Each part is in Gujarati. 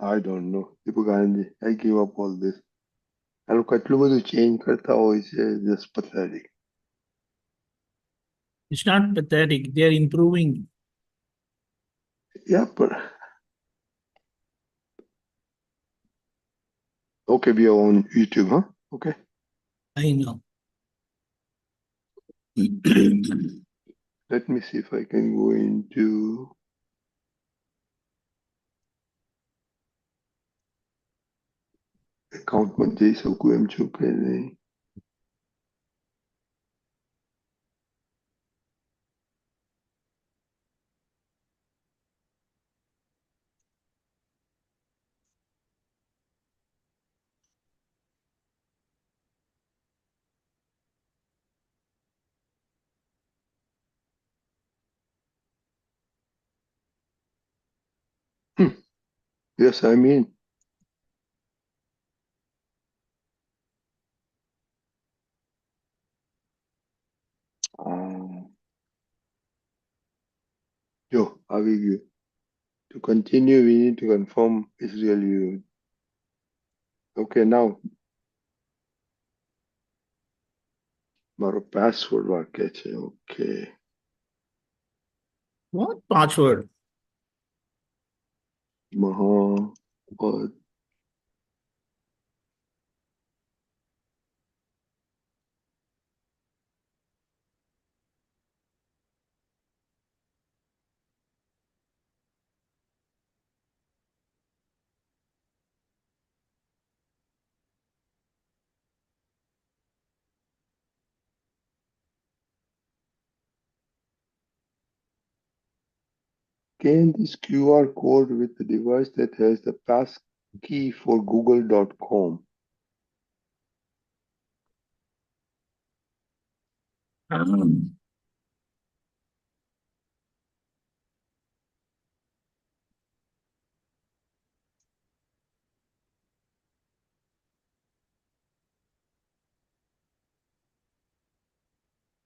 I don't know. Deepak Anand, I give up all this. આ લોકો એટલું બધું ચેન્જ કરતા હોય છે, just pathetic. It's not pathetic. They are improving. Yeah, but okay, we are on YouTube, huh? Okay. I know. Let me see if I can go into accountમાં જઈ શકું એમ છું કે નહીં. Yes, I mean. જો આવી ગયું. To continue, we need to confirm Israel you. Okay, now મારો પાસવર્ડ વાક્ય છે. Okay. What password? Mohammed. Scan this QR code with the device that has the pass key for google.com.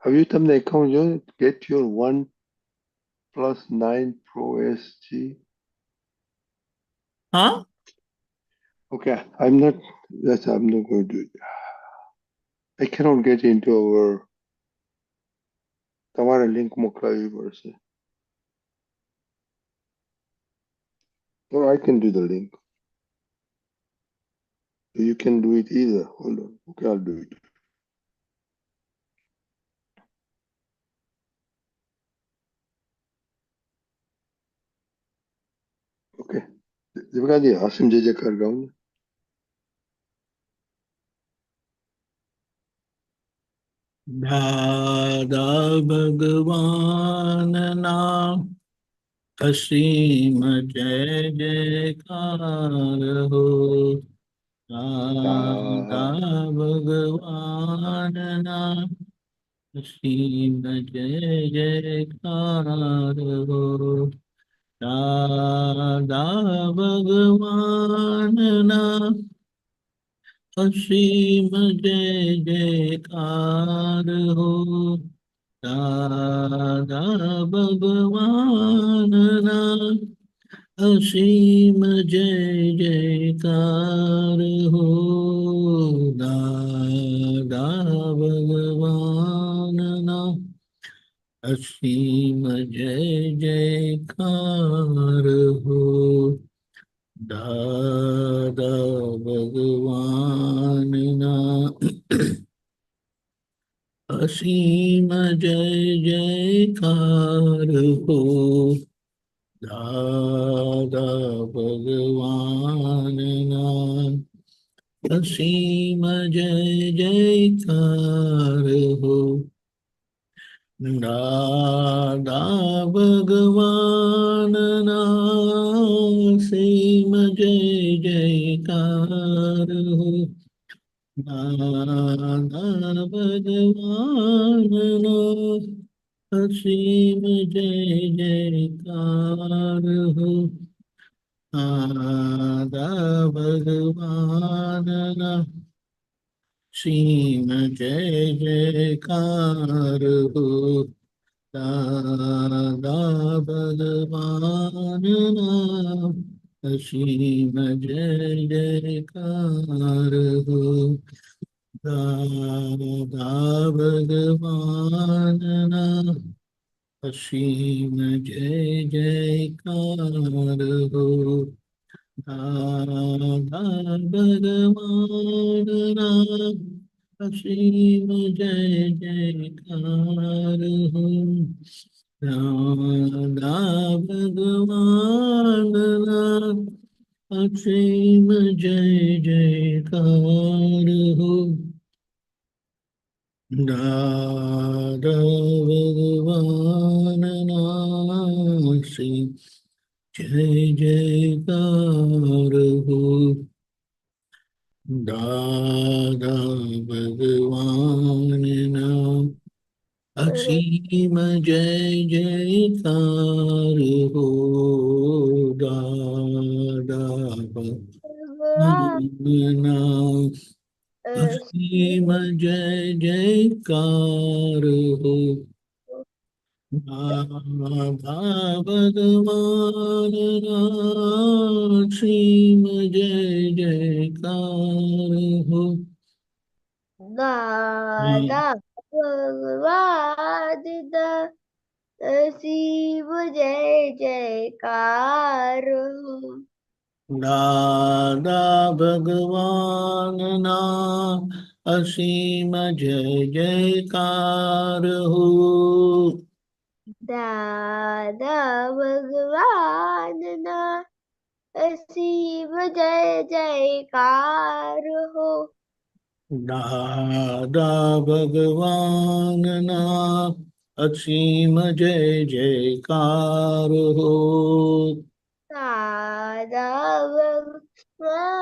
Have you તમને account જોયું? Get your OnePlus 9 Pro SG. Huh? Okay, I'm not going to do it. I cannot get into our તમારે લિંક મોકલાવી પડશે. Or I can do the link. You can do it either. Hold on. Okay, I'll do it. Okay. દેવકાજી Hashim જે કર ગાઉં ને. દાદા ભગવાનના અસીમ જય જયકાર હો. દાદા ભગવાનના અસીમ જય જયકાર હો. દાદા ભગવાનના અસીમ જય જયકાર હો. દાદા ભગવાનના અસીમ જય જયકાર હો. દાદા ભગવાનના અસીમ જય જયકાર હો. દાદા ભગવાનના અસીમ જય જયકાર હો. દાદા ભગવાનના અસીમ જય જયકાર હો. દાદા ભગવાનના અસીમ જય જયકાર હો. દાદા ભગવાનના અસીમ જય જયકાર હો. દાદા ભગવાનના અસીમ જય જયકાર હો. દાદા ભગવાનના અસીમ જય જયકાર હો દાદા ભગવાનના અસીમ જય જયકાર હો દાદા ભગવાનના અસીમ જય જયકાર હો દાદા ભગવાનના અસીમ જય જયકાર હો દાદા ભગવાનના અસીમ જય જયકાર હો દાદા ભગવાનના અસીમ જય જયકાર હો દાદા ભગવાનના અસીમ જય જયકાર હો દાદા ભગવાનના અસીમ જય જયકાર હો દાદા ભગવાનના અસીમ જય જયકાર હો દાદા ભગવાનના અસીમ જય જયકાર હો દાદા ભગવાનના અસીમ જય જયકાર હો દાદા ભગવાનના અસીમ જય જયકાર હો દાદા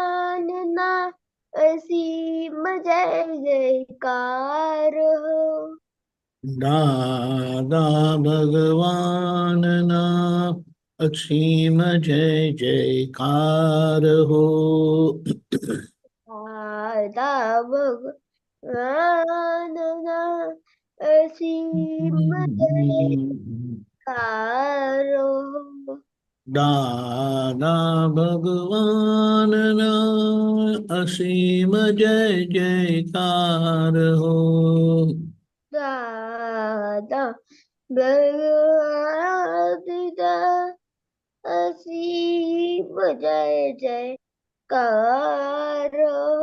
ભગવાનના અસીમ જય જયકાર હો દાદા ભગવાનના અસીમ જય જયકાર હો દાદા ભગવાનના અસીમ જયકાર હો દાદા ભગવાનના અસીમ જય જયકાર હો દાદા ભગવાનના અસીમ જય જયકાર હો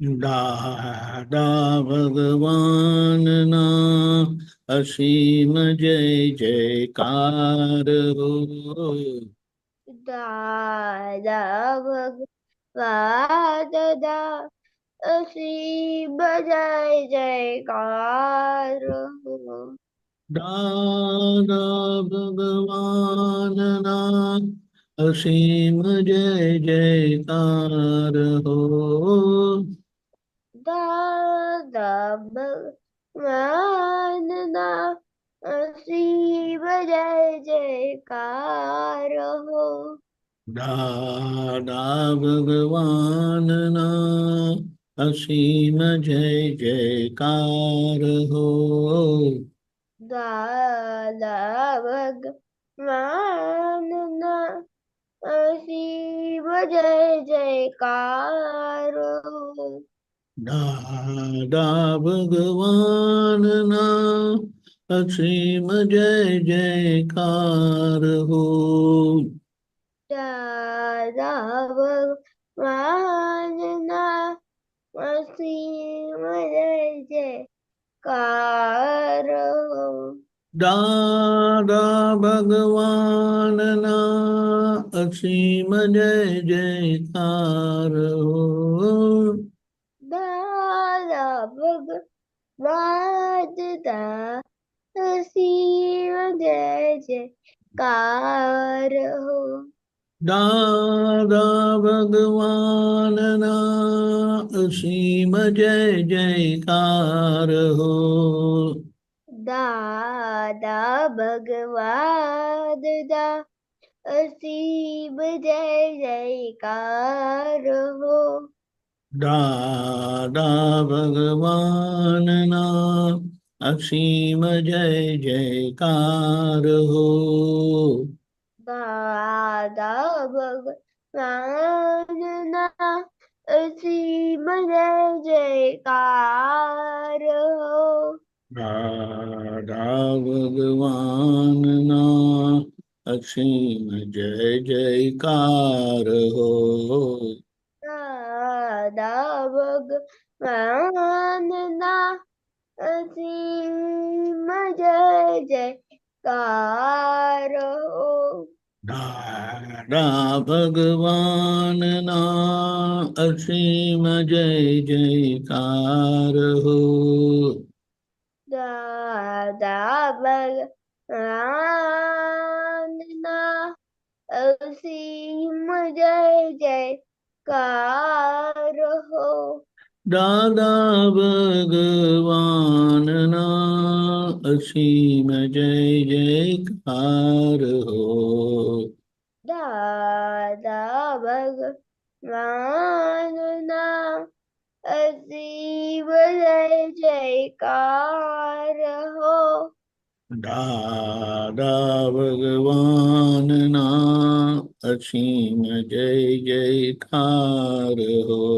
દાદા ભગવાનના અસીમ જય જયકાર હો દાદા ભગવાનના અસીમ જય જયકાર હો દાદા ભગવાનના અસીમ જય જયકાર હો દાદા ભગવાનના અસીમ જય જયકાર હો દાદા ભગવાનના અસીમ જય જયકાર હો દાદા ભગવાનના અસીમ જય જયકાર હો દાદા ભગવાનના અસીમ જય જયકાર હો દાદા ભગવાનના અસીમ જય જયકાર હો દાદા ભગવાનના અસીમ જય જયકાર હો દાદા ભગવાનના અસીમ જય જયકાર હો દાદા ભગવાનના અસીમ જય જયકાર હો દાદા ભગવાનના અસીમ જય જયકાર હો દાદા ભગવાનના અસીમ જય જયકાર હો દાદા ભગવાનના અસીમ જય જયકાર હો રાધા ભગવાનના અસીમ જય જયકાર હો રાધા ભગવાનના અસીમ જય જયકાર હો રાધા ભગવાનના અસીમ જય જયકાર હો રાધા ભગવાનના અસીમ જય જયકાર હો દાદા ભગવાનના અસીમ જય જયકાર હો દાદા ભગવાનના અસીમ જય જયકાર હો દાદા ભગવાનના અસીમ જય જયકાર હો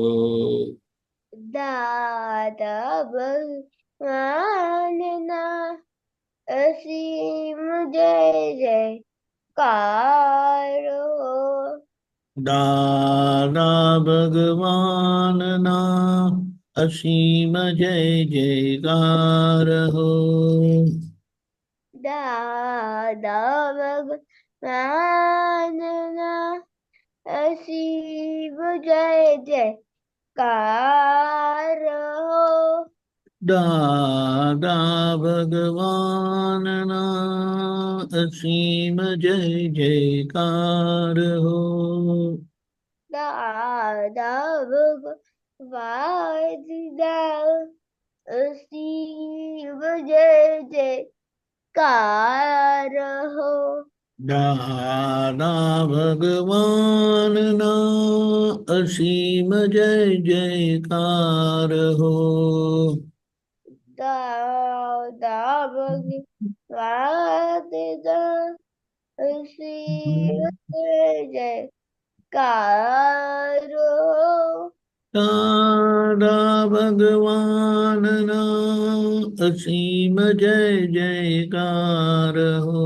દાદા ભગવાનના અસીમ જય જયકાર હો દાદા ભગવાનના અસીમ જય જયકાર હો દાદા ભગવાનના અસીમ જય જયકાર હો દાદા ભગવાનના અસીમ જય જયકાર હો દાદા ભગવાનના અસીમ જય જયકાર હો દાદા ભગવાનના અસીમ જય જયકાર હો દાદા ભગવાનના અસીમ જય જયકાર હો દાદા ભગવાનના અસીમ જય જયકાર હો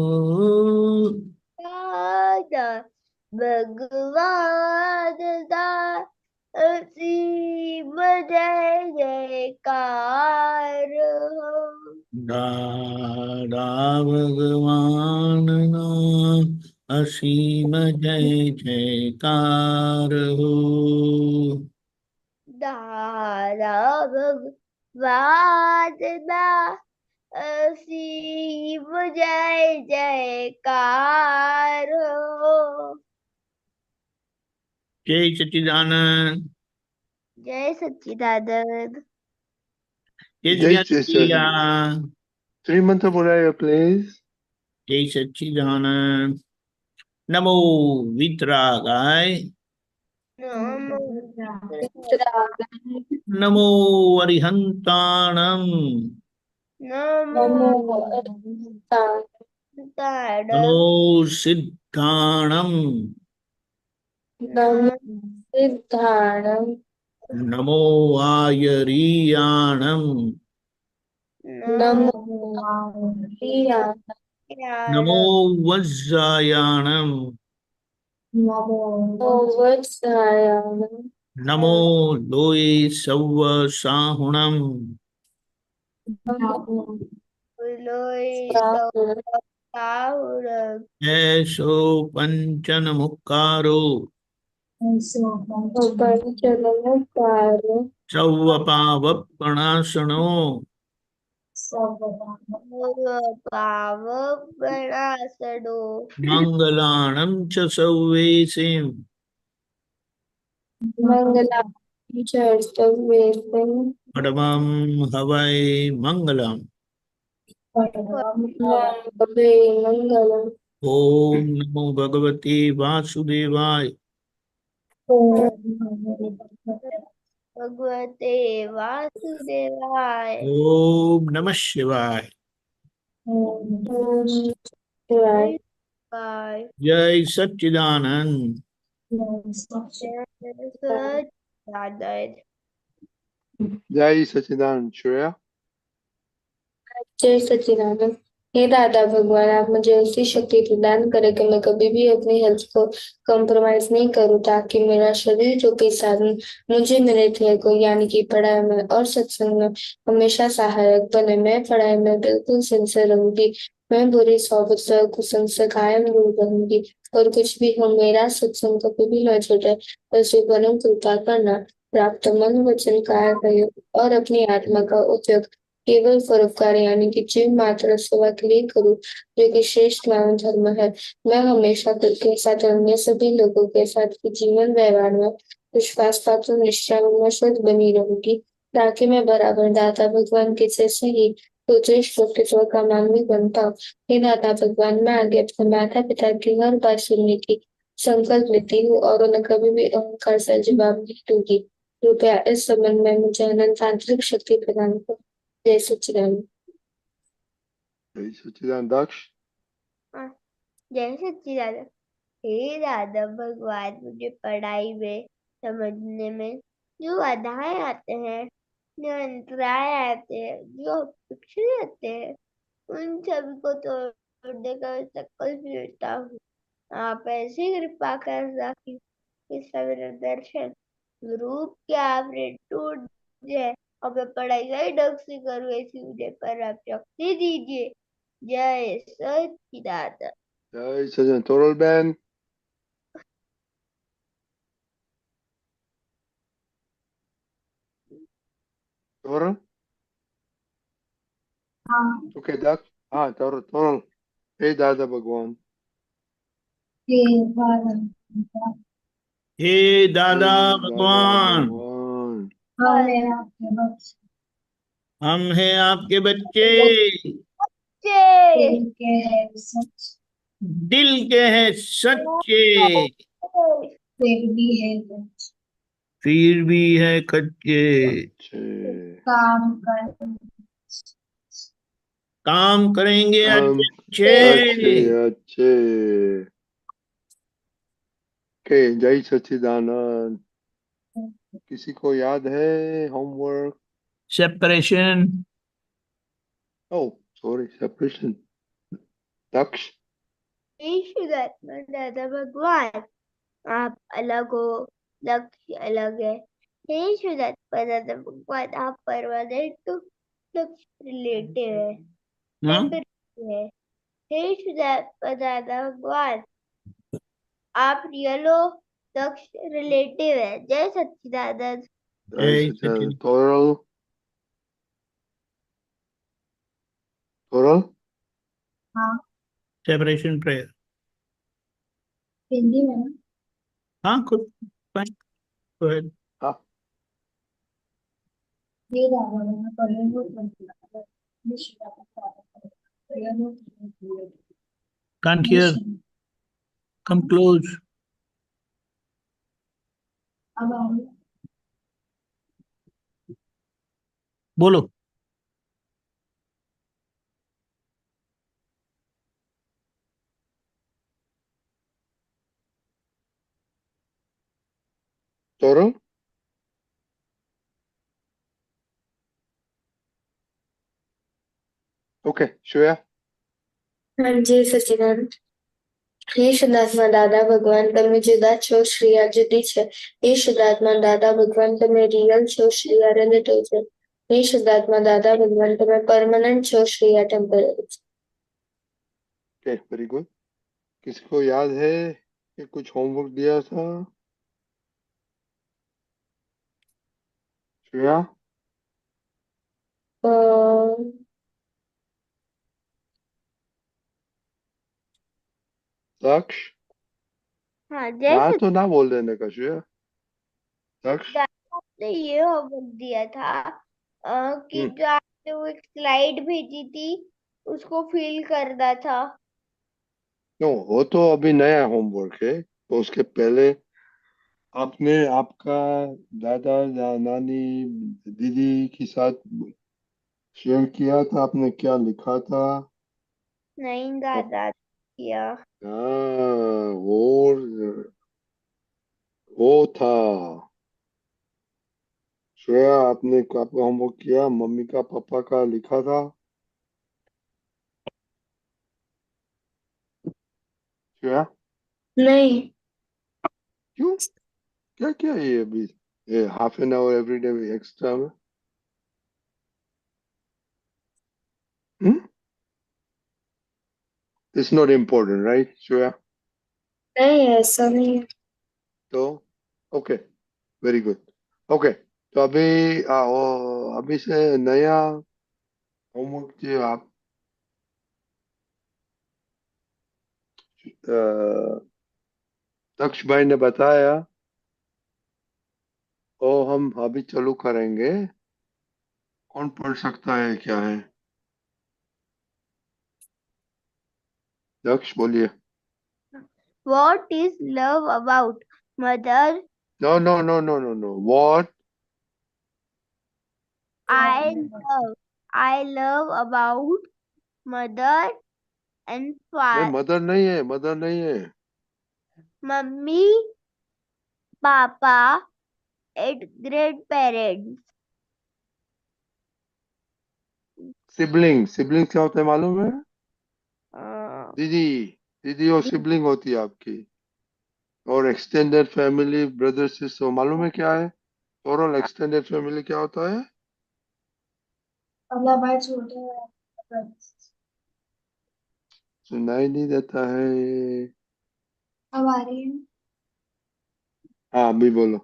દાદા ભગવાનના અસીમ જય જયકાર હો દાદા ભગવાનના અસીમ જય જયકાર હો દાદા ભગવાનના અસીમ જય જયકાર હો જય સચ્ચિદાનંદ જય સચ્ચિદાનંદ જય Jai જ્ઞાનપ્રિયા Srimanta Muraya, please. જય સચ્ચિદાનંદ નમો વિતરાગાય નમો નમો અરિહંતાણમ નમો નમો સિદ્ધાણમ સિદ્ધાણમ નમો આયરીયાણમ નમો નમો વજ્જાયાણમ વત્સાયાણમ નમો લોય સૌવ સાહુણમ એસો પંચન મુક્કારો પંચનમુક્તારો સૌવ પાવપણાસણો પાવપણાસડો મંગલાણમ ચ સૌવેસીમ મંગલામ ચર્તવેદમ પડમમ હવૈ મંગલમ ભવે મંગલમ ઓમ નમો ભગવતે વાસુદેવાય ભગવતે વાસુદેવાય ઓમ નમઃ શિવાય ઓમ શિવાય બાય જય સચ્ચિદાનંદ सच्चिदानंद जय सच्चिदानंद श्रेया। जय सच्चिदानंद। हे दादा भगवान, आप मुझे ऐसी शक्ति प्रदान करें कि मैं कभी भी अपनी हेल्थ को कॉम्प्रोमाइज नहीं करूं, ताकि मेरा शरीर जो कि साधन मुझे मिले थे को यानी कि पढ़ाई में और सत्संग में हमेशा सहायक बने। मैं पढ़ाई में बिल्कुल सिंसियर रहूंगी। मैं बुरी सोबत से कुसंग से कायम दूर रहूंगी। और कुछ भी हो, मेरा सत्संग कभी भी न छूटे। ऐसी परम कृपा करना। प्राप्त मन वचन काय प्रयोग और अपनी आत्मा का उपयोग केवल परोपकार यानी कि जीव मात्र सेवा के लिए करूं, जो कि श्रेष्ठ मानव धर्म है। मैं हमेशा खुद के साथ अन्य सभी लोगों के साथ भी जीवन व्यवहार में विश्वास पात्र निष्ठा में शुद्ध बनी रहूंगी, ताकि मैं बराबर दाता भगवान के जैसे ही उत्कृष्ट व्यक्तित्व का मानवी बन पाऊं। हे दाता भगवान, मैं आगे अपने माता पिता की हर बात सुनने की संकल्प लेती हूँ और उन्हें कभी भी अहंकार से जवाब नहीं दूंगी। कृपया इस संबंध में मुझे अनंत आंतरिक शक्ति प्रदान करो। जय सच्चिदानंद। जय सच्चिदानंद दक्ष। जय सच्चिदानंद। हे दादा भगवान, मुझे पढ़ाई में समझने में जो बाधाएं आते हैं, जो अंतराय आते हैं, जो obstruction आते हैं, उन सभी को तोड़ने का संकल्प लेता हूँ। आप ऐसी कृपा करना कि इस मेरा दर्शन रूप के आपने टूट जाए और मैं पढ़ाई सही ढंग से करूँ, ऐसी मुझे पर आप शक्ति दीजिए। जय सच्चिदानंद। जय सच्चिदानंद तोरल बहन। तोरल। ओके दक्ष। हाँ तोरल तोरल। हे दादा भगवान। हे दादा हे दादा भगवान, भगवान। हम हैं आपके बच्चे, जय दिल के हैं सच्चे, फिर भी है कच्चे। अच्छे। काम करेंगे हम अच्छे अच्छे अच्छे। ओके जय सच्चिदानंद। किसी को याद है homework? Separation. Oh sorry separation. Daksh. शुद्धात्मा दादा भगवान, आप अलग हो, लक्ष्य अलग है। हे शुद्धात्मा दादा भगवान, आप परमानेंट तो लक्ष्य रिलेटिव है, हाँ, टेम्परेरी है। हे शुद्धात्मा दादा भगवान, आप रियल हो, लक्ष्य रिलेटिव है। जय सच्चिदानंद। जय जय सच्चिदानंद सच्चिदानंद। तोरल। तोरल। Separation prayer. हिंदी में ना? हाँ, खुद fine, go ahead. हाँ ये दादा मैं पढ़ने को करता Can't hear. Come close. अब बोलो। तोरल। ओके श्रेया। हाँ जी सच्चिदानंद। हे શુદ્ધાત્મા દાદા ભગવાન, તમે જુદા છો, શ્રેયા જુદી છે। हे શુદ્ધાત્મા દાદા ભગવાન, તમે રિયલ છો, શ્રેયા રિલેટિવ છે। हे શુદ્ધાત્મા દાદા ભગવાન, તમે પરમાનન્ટ છો, શ્રેયા ટેમ્પરરી છે। Okay very good. किसी को याद है कि कुछ होमवर्क दिया था? श्रेया। अ, दक्ष। हाँ ना जय तो ना बोल देने का श्रेया। दक्ष। सच्चिदानंद ने ये होमवर्क दिया था कि जो आपने वो एक स्लाइड भेजी थी, उसको फिल करना था। नो वो तो अभी नया होमवर्क है, तो उसके पहले आपने आपका दादा या नानी दीदी के साथ शेयर किया था, आपने क्या लिखा था? नहीं और दादा किया। हाँ वो वो था। श्रेया, आपने आपका होमवर्क किया? मम्मी का पापा का लिखा था? श्रेया, नहीं। क्यों? क्या क्या है ये अभी? ये half an hour every day extra में? It's not important, right Shreya? नहीं, ऐसा नहीं है। तो ओके, वेरी गुड। ओके, तो अभी अभी से नया होमवर्क जो आप दक्ष भाई ने बताया वो हम अभी चालू करेंगे। कौन पढ़ सकता है, क्या है? दक्ष बोलिए। What is love about? Mother, no no no no no no, what? I love about mother and नहीं, father. मदर नहीं है, मदर नहीं है। Mummy, Papa, and grandparents. Sibling, sibling क्या होता है मालूम है? Uh, दीदी, दीदी और सिबलिंग होती है आपकी। और एक्सटेंडेड फैमिली, ब्रदर सिस्टर, मालूम है क्या है? ओवरऑल एक्सटेंडेड फैमिली क्या होता है? मतलब भाई छोटे हैं। सुनाई नहीं देता है। अब आ रही है। हाँ, अभी बोलो।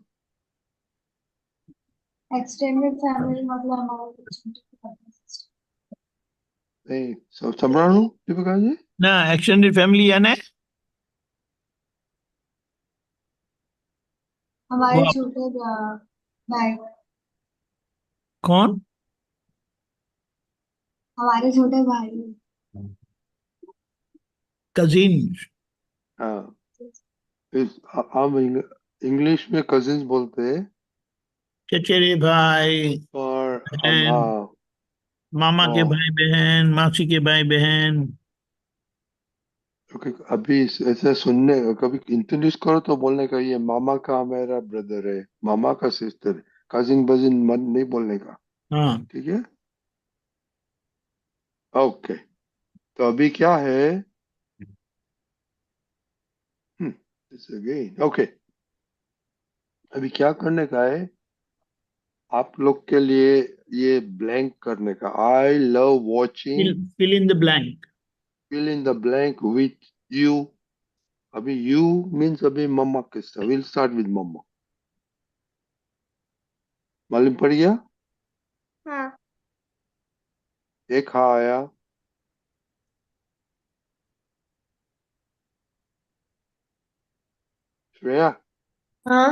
एक्सटेंडेड फैमिली मतलब हमारे छोटे। नहीं, संभળાણું दीपिका जी? ना एक्सटेंडेड फैमिली यानी वो हमारे छोटे भाई, कौन? हमारे छोटे भाई। कजिन। हाँ, हम इंग्लिश में कजिन्स बोलते हैं। चचेरे भाई और हम, बहन, हाँ। मामा के ओ, भाई बहन, मासी के भाई बहन। क्योंकि अभी ऐसे सुनने, कभी इंट्रोड्यूस करो तो बोलने का ये मामा का मेरा ब्रदर है, मामा का सिस्टर है। कजिन बजिन मन नहीं बोलने का। हाँ, ठीक है, ओके। तो अभी क्या है? Again okay. अभी क्या करने का है आप लोग के लिए? ये ब्लैंक करने का, I love watching. Fill in the blank. Fill in the blank with you. अभी यू मीन्स अभी मम्मा के साथ, विल स्टार्ट विद मम्मा। मालूम पड़ गया? हाँ, एक हाँ आया। શ્રેયા, हाँ।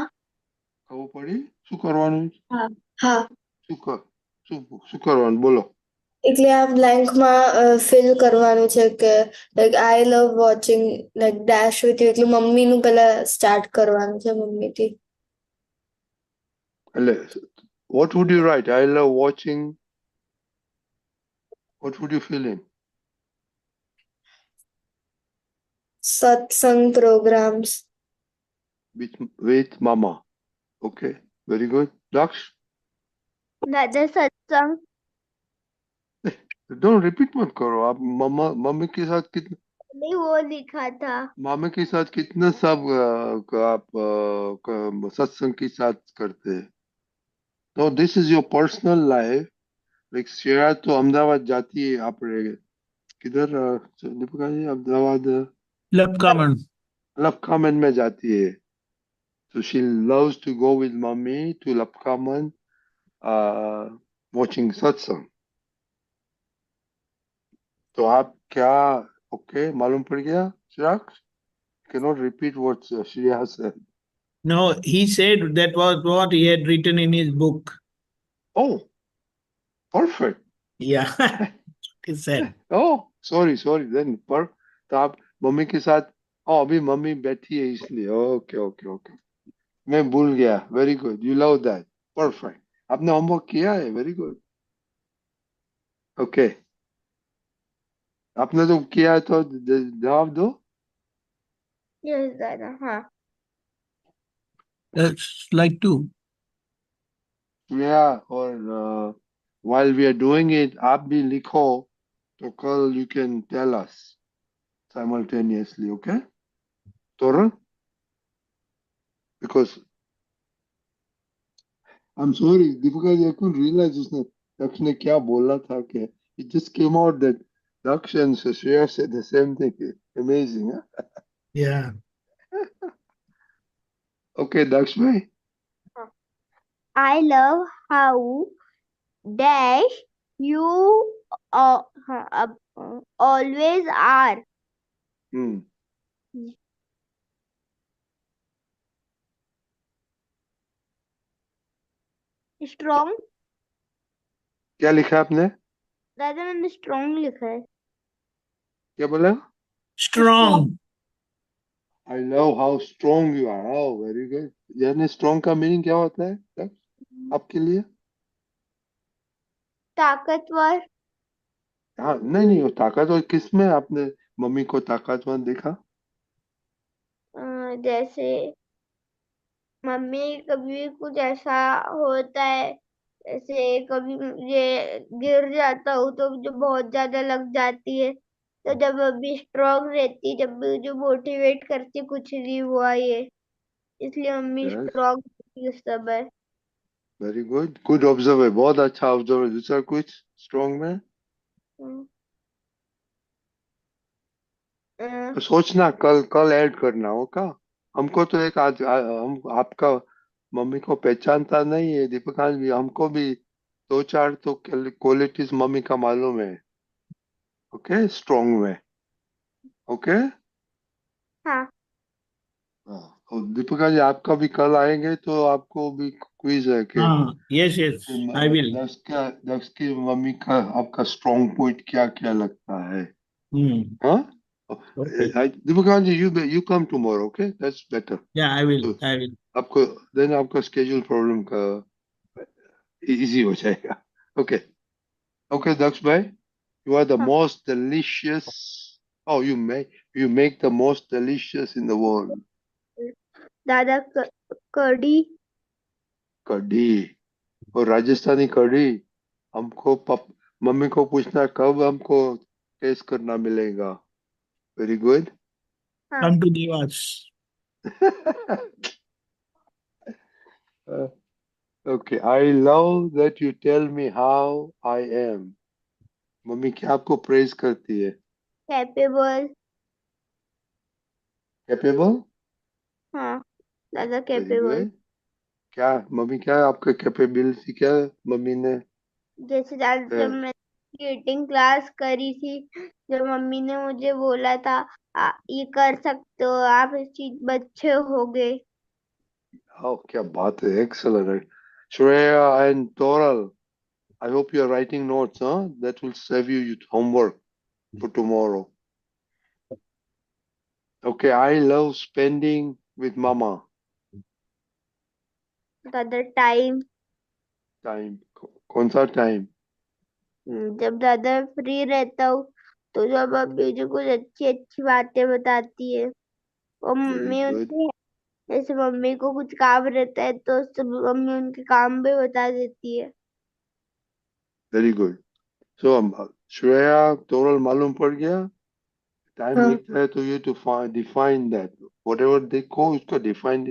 ખબર પડી શું કરવાનું? हाँ। हाँ। શું કર શું શું કરવાનું બોલો? એટલે આ બ્લેન્કમાં ફિલ કરવાનું છે કે like I love watching like dash with you એટલે મમ્મીનું પહેલા સ્ટાર્ટ કરવાનું છે મમ્મીથી. એટલે what would you write? I love watching. What would you fill in? સત્સંગ programs. With mama. Okay, very good. Daksh, Nada satsang. don't repeat मत करो आप। मम्मा मम्मी के साथ कितना, नहीं वो लिखा था। मामा के साथ कितना सब आप सत्संग के साथ करते हैं? तो this is your personal life. Like Shreya तो अहमदाबाद जाती है, आप किधर दीपिका जी, अहमदाबाद लपकामन। लपकामन में जाती है। So she loves to go with mommy to Lapkaman, watching satsang. तो आप क्या, ओके, मालूम पड़ गया चिराग? Cannot repeat what Shreya said. No, he said that was what he had written in his book. Oh, perfect. Yeah, he said. Oh, sorry then पर तो आप मम्मी के साथ, अभी मम्मी बैठी है इसलिए, ओके ओके ओके, मैं भूल गया। Very good, you love that, perfect. आपने होमवर्क किया है, वेरी गुड। ओके, आपने तो किया है तो जवाब दो। यस दादा हाँ। It's like 2. Yeah, or while we are doing it, आप भी लिखो तो कल you can tell us simultaneously, okay? Toral? Because I'm sorry, Deepika ji, I couldn't realize उसने दक्ष ने क्या बोला था कि it just came out that Daksh and Shreya said the same thing. Amazing, huh? Yeah. Okay, Daksh bhai. I love how dash you always are. Hmm. Strong. क्या लिखा आपने? दादा मैंने strong लिखा है. क्या बोला? Strong. I love how strong you are. Oh, very good. यानी strong का meaning क्या होता है Daksh? आपके लिए? ताकतवर. हाँ, नहीं वो ताकतवर किस में आपने मम्मी को ताकतवर देखा? जैसे मम्मी कभी कुछ ऐसा होता है, जैसे कभी मुझे गिर जाता हूँ तो मुझे बहुत ज्यादा लग जाती है, तो जब मम्मी स्ट्रांग रहती, जब मुझे मोटिवेट करती कुछ नहीं हुआ ये, इसलिए मम्मी Yes, स्ट्रांग रहती उस समय. very good. Good observer. बहुत अच्छा observer. दूसरा कुछ strong में? तो सोचना कल कल ऐड करना होगा. हमको तो एक आज हम आपका मम्मी को पहचानता नहीं है दीपिका भी, हमको भी दो चार तो क्वालिटीज मम्मी का मालूम है. ओके, स्ट्रॉन्ग में. ओके. हाँ. और दीपिका जी आपका भी कल आएंगे तो आपको भी क्विज है कि Yes, I will. दक्ष की मम्मी का आपका स्ट्रॉन्ग पॉइंट क्या क्या लगता है? Hmm. हाँ. Okay. Deepika ji you come tomorrow, okay? That's better. Yeah, I will. So, I will. आपको देन आपका स्केड्यूल प्रॉब्लम का इजी हो जाएगा. ओके. ओके दक्ष भाई, यू आर द हाँ. Most delicious. Oh, you make the most delicious in the world. दादा कढ़ी. कढ़ी. और राजस्थानी कढ़ी हमको मम्मी को पूछना कब हमको टेस्ट करना मिलेगा. Very good. हाँ. Come to Devas. Okay, I love that you tell me how I am. Mummy क्या आपको प्रेज करती है? कैपेबल. कैपेबल. हाँ दादा वेरी कैपेबल. गुड. क्या मम्मी क्या आपका कैपेबिलिटी क्या मम्मी ने? जैसे दादा जब मैं क्रिएटिंग क्लास करी थी, जब मम्मी ने मुझे बोला था ये कर सकते हो, आप इस चीज में अच्छे हो गए. क्या बात है. Excellent. Shreya and Toral, I hope you are writing notes, huh? That will save you homework for tomorrow. Okay, I love spending with mama. दादा टाइम. Time. कौन सा टाइम? जब दादा फ्री रहता हूँ तो जब मम्मी मुझे कुछ अच्छी अच्छी बातें बताती है, और वेरी मम्मी गुड. उनके, जैसे मम्मी को कुछ काम रहता है तो सब मम्मी उनके काम भी बता देती है. Very good. So Shreya Toral मालूम पड़ गया. टाइम हाँ. लिखता है तो ये टू डिफाइन दैट व्हाटएवर देखो उसका डिफाइन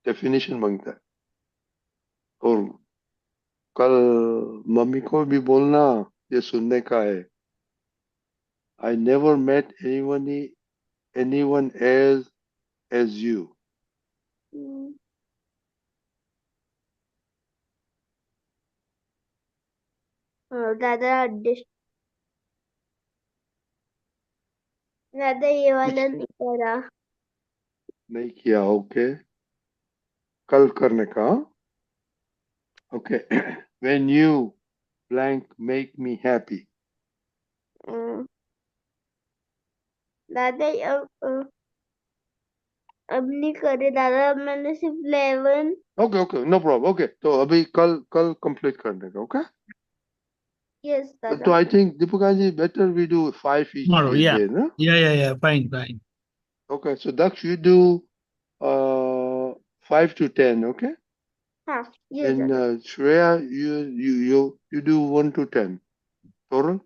डेफिनेशन मांगता है. और कल मम्मी को भी बोलना, ये सुनने का है. I never met anyone as you. दादा दादा ये वाला नहीं करा. नहीं किया. ओके, कल करने का. Okay. When you blank make me happy. दादा अब नहीं करे दादा, अब मैंने सिर्फ 11. Okay okay, no problem. Okay, तो अभी कल कल कंप्लीट करने का. ओके. यस तो दादा. I think Deepika ji better we do 5 each Tomorrow. Yeah. day, ना? Yeah. Fine. Okay, so Daksh, you do 5 to 10, okay? हाँ ये And जरूर। Shreya, you do 1 to 10. Total?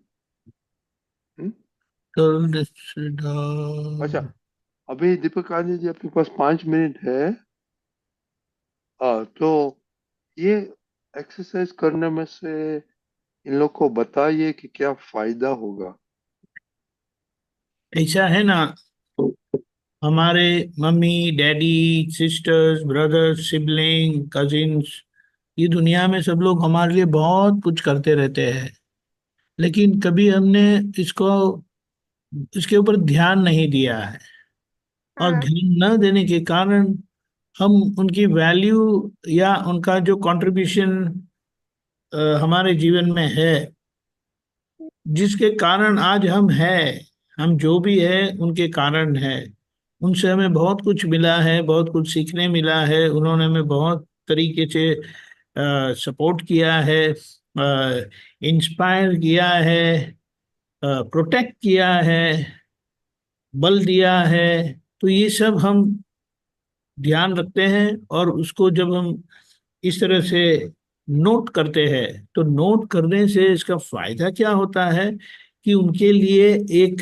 Hmm? अच्छा, अभी दीपक आनंद जी आपके पास 5 मिनट है। तो ये एक्सरसाइज करने में से इन लोग को बताइए कि क्या फायदा होगा। ऐसा है ना, हमारे mummy daddy sisters brothers sibling cousins, ये दुनिया में सब लोग हमारे लिए बहुत कुछ करते रहते हैं, लेकिन कभी हमने इसको इसके ऊपर ध्यान नहीं दिया है। और हाँ ध्यान न देने के कारण हम उनकी वैल्यू या उनका जो कंट्रीब्यूशन हमारे जीवन में है, जिसके कारण आज हम हैं, हम जो भी है उनके कारण है। उनसे हमें बहुत कुछ मिला है, बहुत कुछ सीखने मिला है। उन्होंने हमें बहुत तरीके से सपोर्ट किया है, इंस्पायर किया है, प्रोटेक्ट किया है, बल दिया है। तो ये सब हम ध्यान रखते हैं, और उसको जब हम इस तरह से नोट करते हैं, तो नोट करने से इसका फायदा क्या होता है कि उनके लिए एक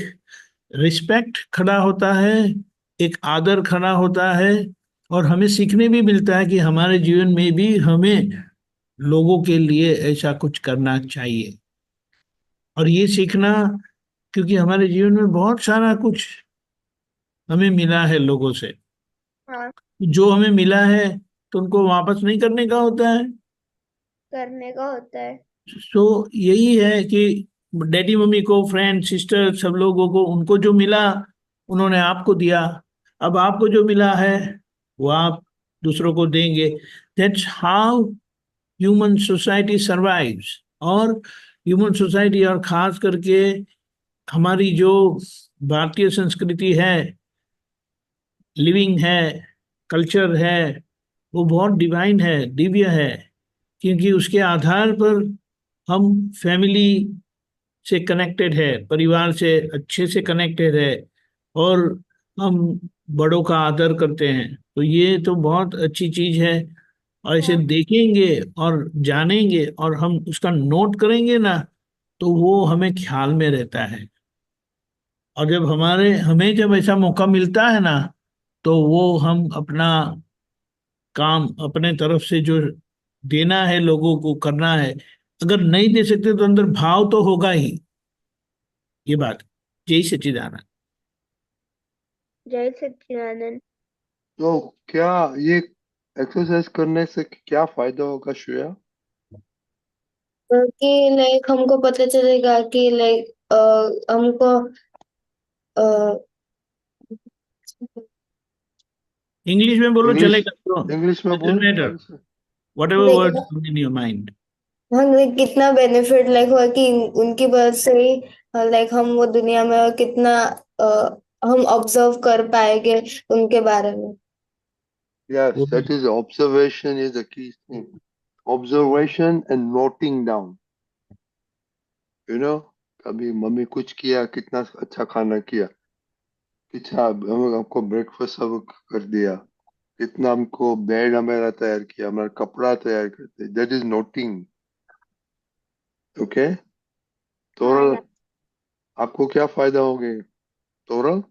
रिस्पेक्ट खड़ा होता है, एक आदर खड़ा होता है। और हमें सीखने भी मिलता है कि हमारे जीवन में भी हमें लोगों के लिए ऐसा कुछ करना चाहिए। और ये सीखना, क्योंकि हमारे जीवन में बहुत सारा कुछ हमें मिला है लोगों से, हाँ जो हमें मिला है तो उनको वापस नहीं करने का होता है। करने का होता है। सो यही है कि डैडी मम्मी को फ्रेंड सिस्टर सब लोगों को, उनको जो मिला उन्होंने आपको दिया। अब आपको जो मिला है वो आप दूसरों को देंगे। That's how human society survives. और ह्यूमन सोसाइटी, और खास करके हमारी जो भारतीय संस्कृति है, लिविंग है, कल्चर है, वो बहुत डिवाइन है, दिव्य है। क्योंकि उसके आधार पर हम फैमिली से कनेक्टेड है, परिवार से अच्छे से कनेक्टेड है, और हम बड़ों का आदर करते हैं। तो ये तो बहुत अच्छी चीज है। और इसे हाँ देखेंगे और जानेंगे और हम उसका नोट करेंगे ना, तो वो हमें ख्याल में रहता है। और जब हमें जब ऐसा मौका मिलता है ना, तो वो हम अपना काम अपने तरफ से जो देना है लोगों को करना है। अगर नहीं दे सकते तो अंदर भाव तो होगा ही। ये बात, जय सच्चिदानंद। जय सच्चिदानंद। तो क्या ये एक्सरसाइज करने से क्या फायदा होगा श्रेया? कि लाइक हमको पता चलेगा कि लाइक हमको अ, इंग्लिश में बोलो इंग्लिश चलेगा, तो इंग्लिश में डजंट बोल मैटर, कौन से? What ever like words come in your mind. हमें कितना बेनिफिट लाइक हुआ कि उनकी वजह से ही लाइक हम वो दुनिया में और कितना हम ऑब्जर्व कर पाएंगे उनके बारे में। Yes, that is observation is the key thing. Observation and noting down. You know, कभी मम्मी कुछ किया, कितना अच्छा खाना किया, कितना हमको ब्रेकफास्ट सब कर दिया, कितना हमको बेड हमारा तैयार किया, हमारा कपड़ा तैयार करते, दैट इज नोटिंग। ओके। हाँ तोरल, आपको क्या फायदा होंगे Toral?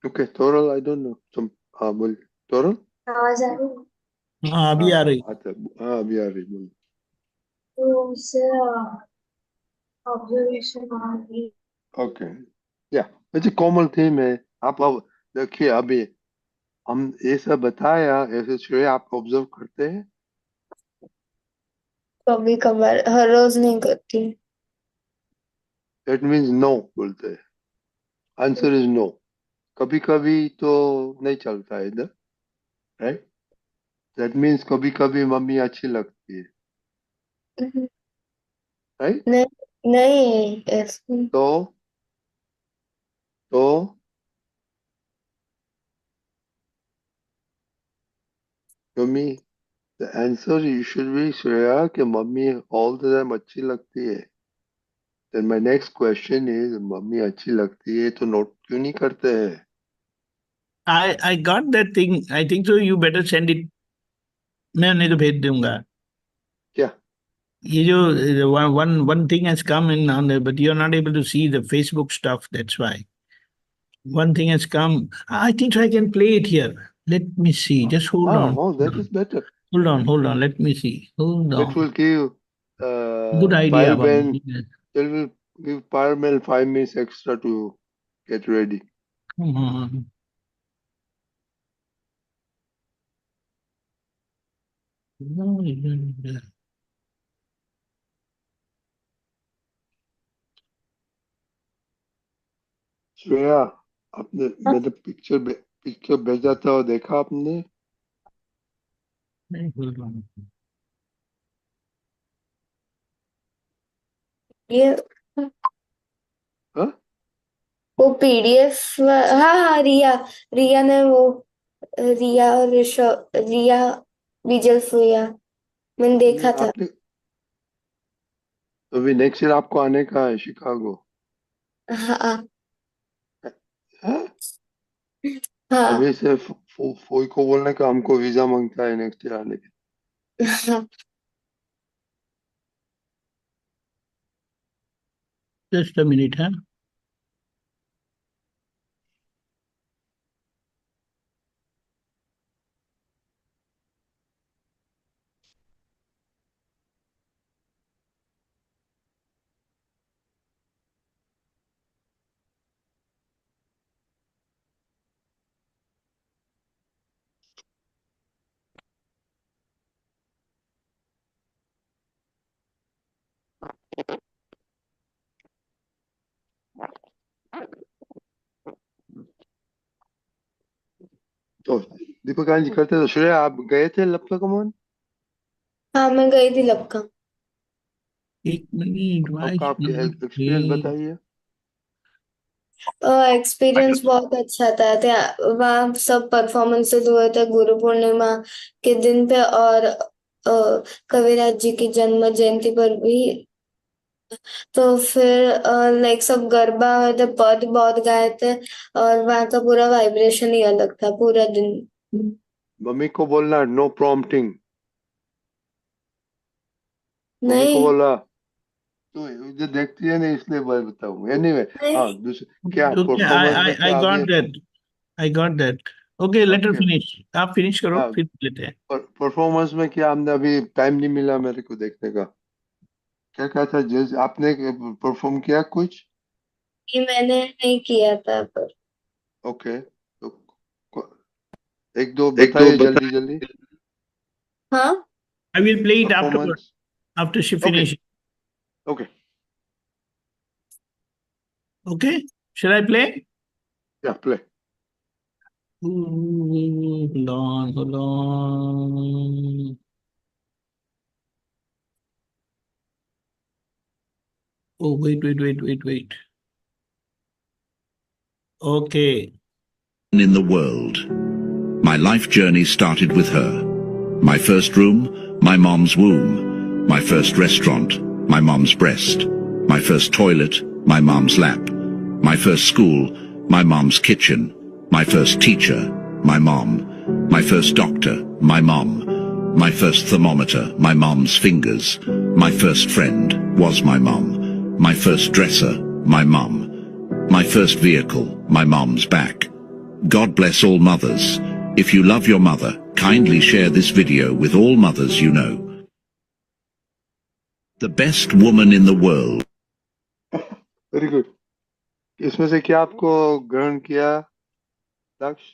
Okay Toral, I don't know तुम। हाँ बोल तोरल। आवाज आ रही है? हाँ हाँ अभी आ रही। अच्छा, हाँ अभी आ रही, बोल। तो उससे ऑब्जर्वेशन होगी। ओके, या वैसे कॉमन थीम है। आप अब देखिए, अभी हम ये सब बताया, ऐसे श्रेय आप ऑब्जर्व करते हैं? कभी कभार, हर रोज नहीं करती। दैट मीन्स नो बोलते हैं। Answer is no. कभी कभी तो नहीं चलता है इधर, राइट? दैट मीन्स कभी कभी मम्मी अच्छी लगती है, राइट? नहीं, नहीं ऐसे। तो mummy, the answer you should be Shreya कि मम्मी ऑल द टाइम अच्छी लगती है। Then my next question is, mummy अच्छी लगती है तो नोट क्यों नहीं करते हैं? I got that thing. I think so. You better send it. मैं नहीं तो भेज दूंगा. क्या? ये जो one thing has come in on there, but you're not able to see the Facebook stuff. That's why one thing has come. I think so I can play it here. Let me see. Just hold on. Oh, that is better. Hold on. Let me see. Hold That will on. give Good idea, five Babu. and that will give Paramel 5 minutes extra to get ready. Come on. Shreya, आपने मैंने पिक्चर भेजा था और देखा आपने? Hold on. ये हाँ? वो पीडीएफ, हाँ हाँ, रिया रिया ने वो, रिया और रिया विजल फुया, मैंने देखा था. आपने अभी नेक्स्ट ईयर आपको आने का है शिकागो? हाँ हाँ? हाँ अभी से फोई को बोलने का हमको वीजा मांगता है नेक्स्ट ईयर आने के. हाँ. Just a minute, huh? तो दीपिका जी करते तो श्रेया आप गए थे लपका कमान? हाँ, मैं गई थी लक्का. एक मिनट. Why आपका it's आपके not एक्सपीरियंस playing? बताइए. एक्सपीरियंस बहुत अच्छा था. वहाँ सब परफॉर्मेंसेस हुए थे गुरु पूर्णिमा के दिन पे, और कविराज जी की जन्म जयंती पर भी. तो फिर लाइक सब गरबा हुए थे, पद बहुत गाए थे, और वहाँ का पूरा वाइब्रेशन ही अलग था पूरा दिन. मम्मी को बोलना नो प्रॉम्प्टिंग. मम्मी को नहीं बोला तो मुझे देखती है नहीं इसलिए मैं बताऊं. एनीवे, हाँ नहीं दूसरे क्या Okay, परफॉर्मेंस में I क्या अभी? got that. I got that. Okay, let her okay. finish. आप finish करो, हाँ, फिर लेते हैं. परफॉर्मेंस में क्या हमने अभी टाइम नहीं मिला मेरे को देखने का. क्या कहा था जज आपने परफॉर्म किया कुछ? ये मैंने नहीं किया था पर. ओके, तो एक दो बताइए जल्दी जल्दी. हाँ I will play it afterward, performance. after she okay. finish. Okay. Okay? Shall I play? या play. Hold on, hold on. Oh, wait. Okay. In the world. My life journey started with her. My first room, my mom's womb. My first restaurant, my mom's breast. My first toilet, my mom's lap. My first school, my mom's kitchen. My first teacher, my mom. My first doctor, my mom. My first thermometer, my mom's fingers. My first friend was my mom. My first dresser, my mom. My first vehicle, my mom's back. God bless all mothers. If you love your mother, kindly share this video with all mothers you know. The best woman in the world. Very good. इसमें से क्या आपको ग्रहण किया लक्ष्य?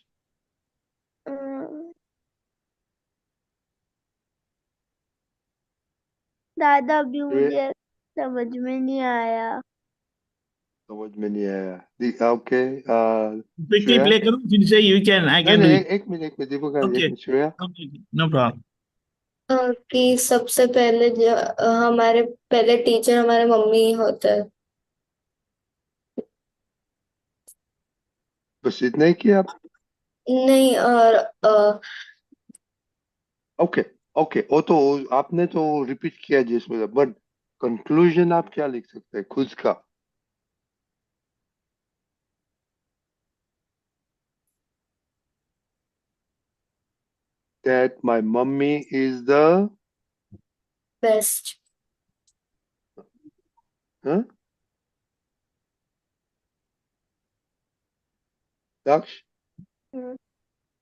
दादा अभी मुझे समझ में नहीं आया. समझ में नहीं आया. ओके. Quickly श्रेया. play करो, फिर से you can, I नहीं can do नहीं, it. एक मिनट दीपिका जी, एक Okay. Minute Shreya. Okay, no problem. कि सबसे पहले जो हमारे पहले टीचर हमारे मम्मी ही होते हैं. बस इतना ही किया आप? नहीं, और ओके. ओके, वो तो आपने तो रिपीट किया जिसमें बट कंक्लूजन आप क्या लिख सकते हैं खुद का? That my mummy is the Best. huh? Daksh?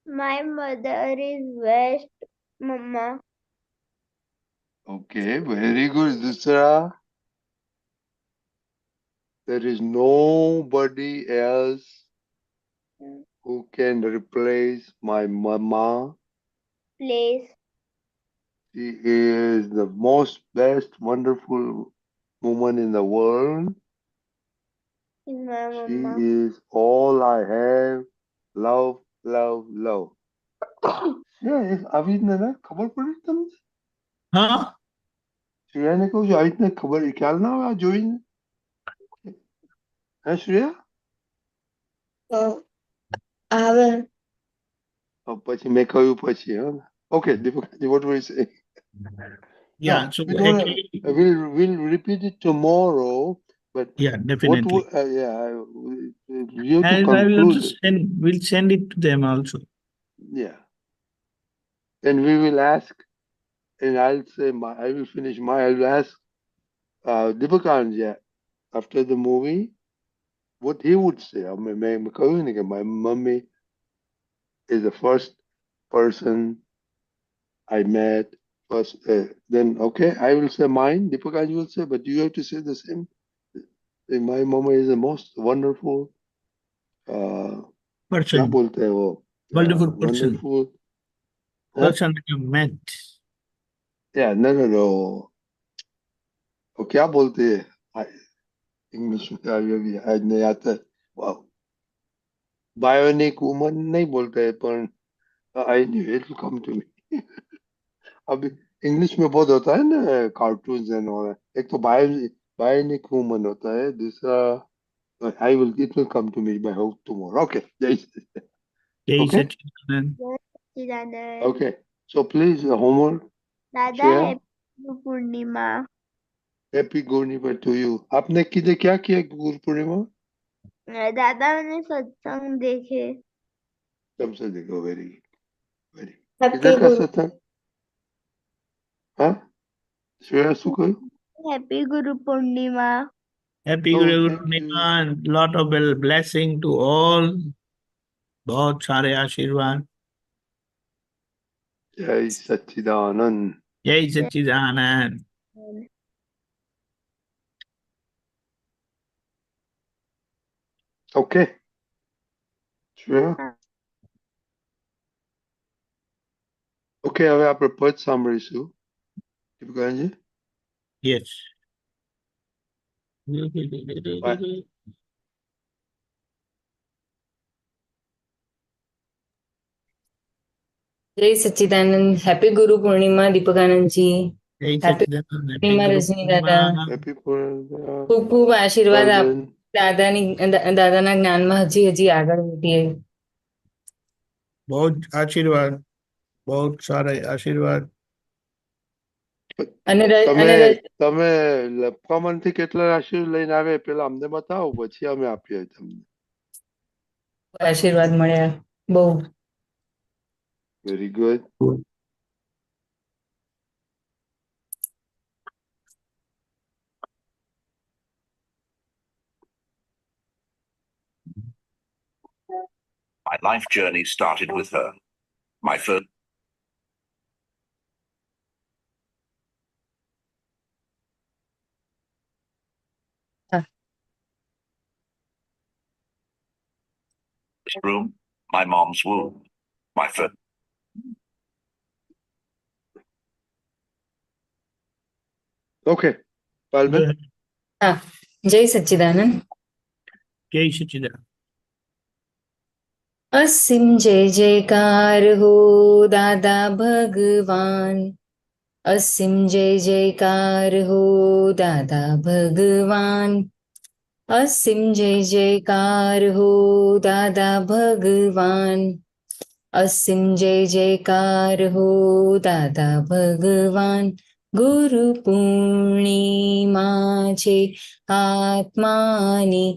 My mother is best, Mama. Okay, very good. Dusra, there is nobody else who can replace my mama. Place. She is the most best, wonderful woman in the world. Is my She Mama. is all I have. Love, love, love. Yeah, આવીને ને ખબર પડી તમને? हाँ શ્રેયાને કહું છું, આવી રીતને ખબર ખ્યાલ ના આવે આ જોઈને? હે શ્રેયા? આવે. પછી મેં કહ્યું પછી, હા? Okay, Deepakaji, what were you saying? yeah No, so we don't. actually We'll repeat it tomorrow. But yeah what definitely you have to and I will conclude also it. we'll send it to them also. Yeah. Then we will ask, and I'll say I will finish I will ask Deepakanja after the movie what he would say. I mean, my mummy is the first person I met. First, then okay, I will say mine. Deepakanja will say, but you have to say the same. My mama is the most wonderful. क्या Person, बोलते हैं वो? wonderful person, Wonderful. Huh? person that you met. Yeah, no. वो क्या बोलते हैं इंग्लिश में? अभी आज नहीं आता है. Wow. Bionic woman नहीं बोलते हैं, पर I knew it will come to me. अभी इंग्लिश में बहुत होता है ना, कार्टून्स एंड ऑल. एक तो बायोनिक वुमन होता है, दूसरा it will come to me by hope tomorrow. Okay. Jai Okay. Satchidanand. Satchidanand. Okay. So please homework. दादा Shreya? Happy Guru Purnima. Happy Purnima to you. आपने किधर क्या किया गुरु पूर्णिमा? दादा मैंने सत्संग देखे. सबसे देखो. Very very. Happy किधर का Guru. सत्संग? हाँ, श्रेया શું કહ્યું? Happy Guru Purnima. Happy Oh, Guru thank you. Purnima and lot of blessing to all. बहुत सारे आशीर्वाद. जय सच्चिदानंद. जय सच्चिदानंद. Okay. શ્રેયા? Okay, હવે આપણે પદ સાંભળીશું. દીપકાજી? Yes. જય સચ્ચિદાનંદ. હેપી ગુરુ પૂર્ણિમા દીપકાનંદજી. जय હેપી सच्चिदानंद. Happy પૂર્ણિમા Guru રજની Purnima. દાદા. હેપી પૂર્ણિમા. ખૂબ ખૂબ આશીર્વાદ આપ સાજન. દાદાના જ્ઞાનમાં હજી આગળ વધીએ. बहुत आशीर्वाद, बहुत सारे आशीर्वाद. અને તમે લપકામણથી કેટલા આશીર્વાદ લઈને આવે પેલા અમને બતાવો, પછી અમે આપીએ તમને. આશીર્વાદ મળ્યા બહુ. Very good. My life journey started with her. My first room, my mom's womb. My first okay. Palben? હા, જય સચ્ચિદાનંદ. जय सच्चिदानंद. અસીમ જય જયકાર હો દાદા ભગવાન. અસીમ જય જયકાર હો દાદા ભગવાન. અસીમ જય જયકાર હો દાદા ભગવાન. અસીમ જય જયકાર હો દાદા ભગવાન. ગુરુ પૂર્ણિમા છે આત્માની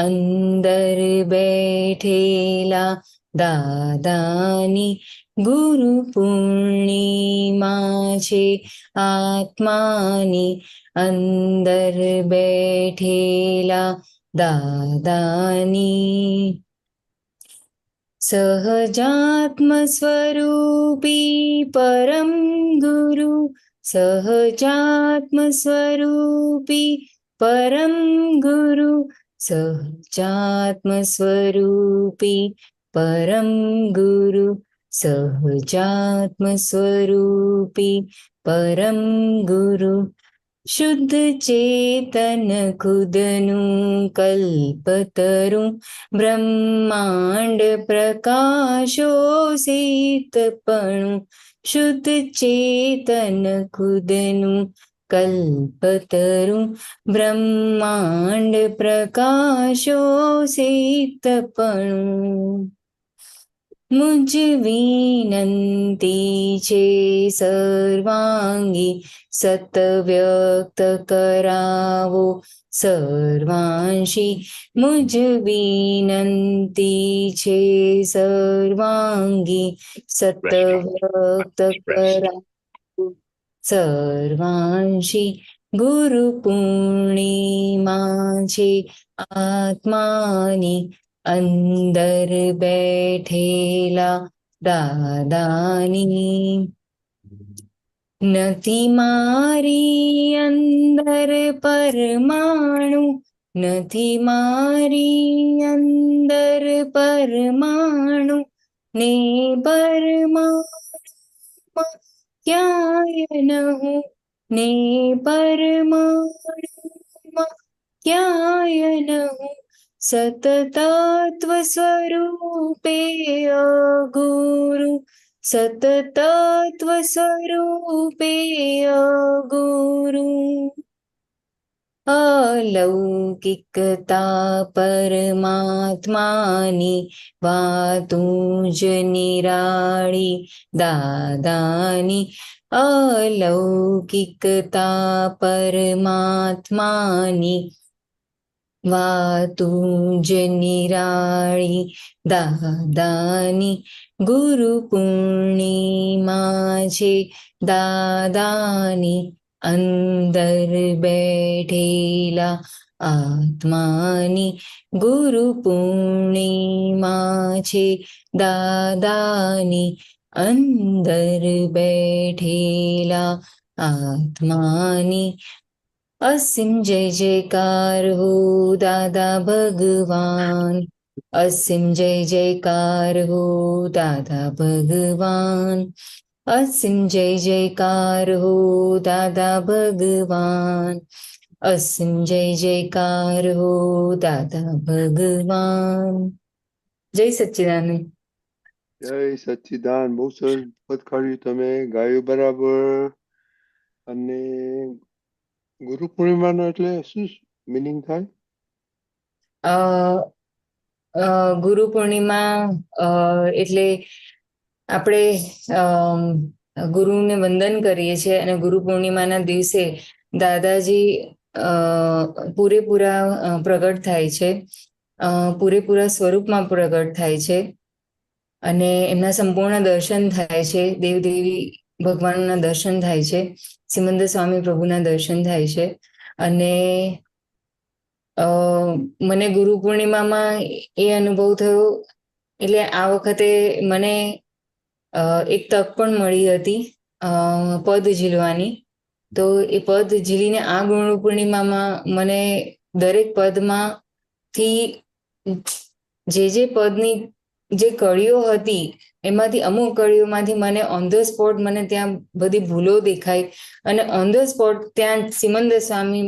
અંદર બેઠેલા દાદાની. ગુરુ પૂર્ણિમા છે આત્માની અંદર બેઠેલા દાદાની. સહજાત્મ સ્વરૂપી પરમ ગુરુ, સહજાત્મ સ્વરૂપી પરમ ગુરુ, સહજાત્મ સ્વરૂપી પરમ ગુરુ, સહજાત્મ સ્વરૂપી પરમ ગુરુ. શુદ્ધ ચેતન ખુદનું કલ્પતરું, બ્રહ્માંડ પ્રકાશો શીતપણું. શુદ્ધ ચેતન ખુદનું કલ્પતરું, બ્રહ્માંડ પ્રકાશો શીતપણું. મુજ વિનંતી છે સર્વાંગી, સત વ્યક્ત કરાવો સર્વાંશી. મુજ વિનંતી છે સર્વાંગી, સત વ્યક્ત કરાવો સર્વાંશી. ગુરુ પૂર્ણિમા છે આત્માની અંદર બેઠેલા દાદાની. નથી મારી અંદર પરમાણુ, નથી મારી અંદર પરમાણુ, ને પરમાણુમાં ક્યાંય ન હું, ને પરમાણુમાં ક્યાંય ન હું. સતતત્વ સ્વરૂપે અગુરુ, સતતત્વ સ્વરૂપે અગુરુ. અલૌકિકતા પરમાત્માની વાતું જ નિરાળી દાદાની. અલૌકિકતા પરમાત્માની વાતું જ નિરાળી દાદાની. ગુરુ પૂર્ણિમા છે દાદાની અંદર બેઠેલા આત્માની. ગુરુ પૂર્ણિમા છે દાદાની અંદર બેઠેલા આત્માની. અસીમ જય જયકાર હો દાદા ભગવાન, અસીમ જય જયકાર હો દાદા ભગવાન, અસીમ જય જયકાર હો દાદા ભગવાન, અસીમ જય જયકાર હો દાદા ભગવાન. જય સચ્ચિદાનંદ. જય સચ્ચિદાન. બહુ સરસ પદ કાઢ્યું તમે, ગાયું બરાબર. અને ગુરુ પૂર્ણિમાનો એટલે શું મિનિંગ થાય? ગુરુ પૂર્ણિમા એટલે આપણે ગુરુને વંદન કરીએ છીએ અને ગુરુ પૂર્ણિમાના દિવસે દાદાજી પૂરેપૂરા પ્રગટ થાય છે, પૂરેપૂરા સ્વરૂપમાં પ્રગટ થાય છે અને એમના સંપૂર્ણ દર્શન થાય છે. દેવદેવી ભગવાનના દર્શન થાય છે, સિમંદર સ્વામી પ્રભુના દર્શન થાય છે. અને મને ગુરુ પૂર્ણિમામાં એ અનુભવ થયો, એટલે આ વખતે મને એક તક પણ મળી હતી પદ ઝીલવાની. તો એ પદ ઝીલીને આ ગુરુ પૂર્ણિમામાં મને દરેક પદમાંથી જે પદની જે કળીઓ હતી એમાંથી અમુક કળીઓમાંથી મને ઓન ધ સ્પોટ મને ત્યાં બધી ભૂલો દેખાઈ અને ઓન ધ સ્પોટ ત્યાં સિમંદર સ્વામી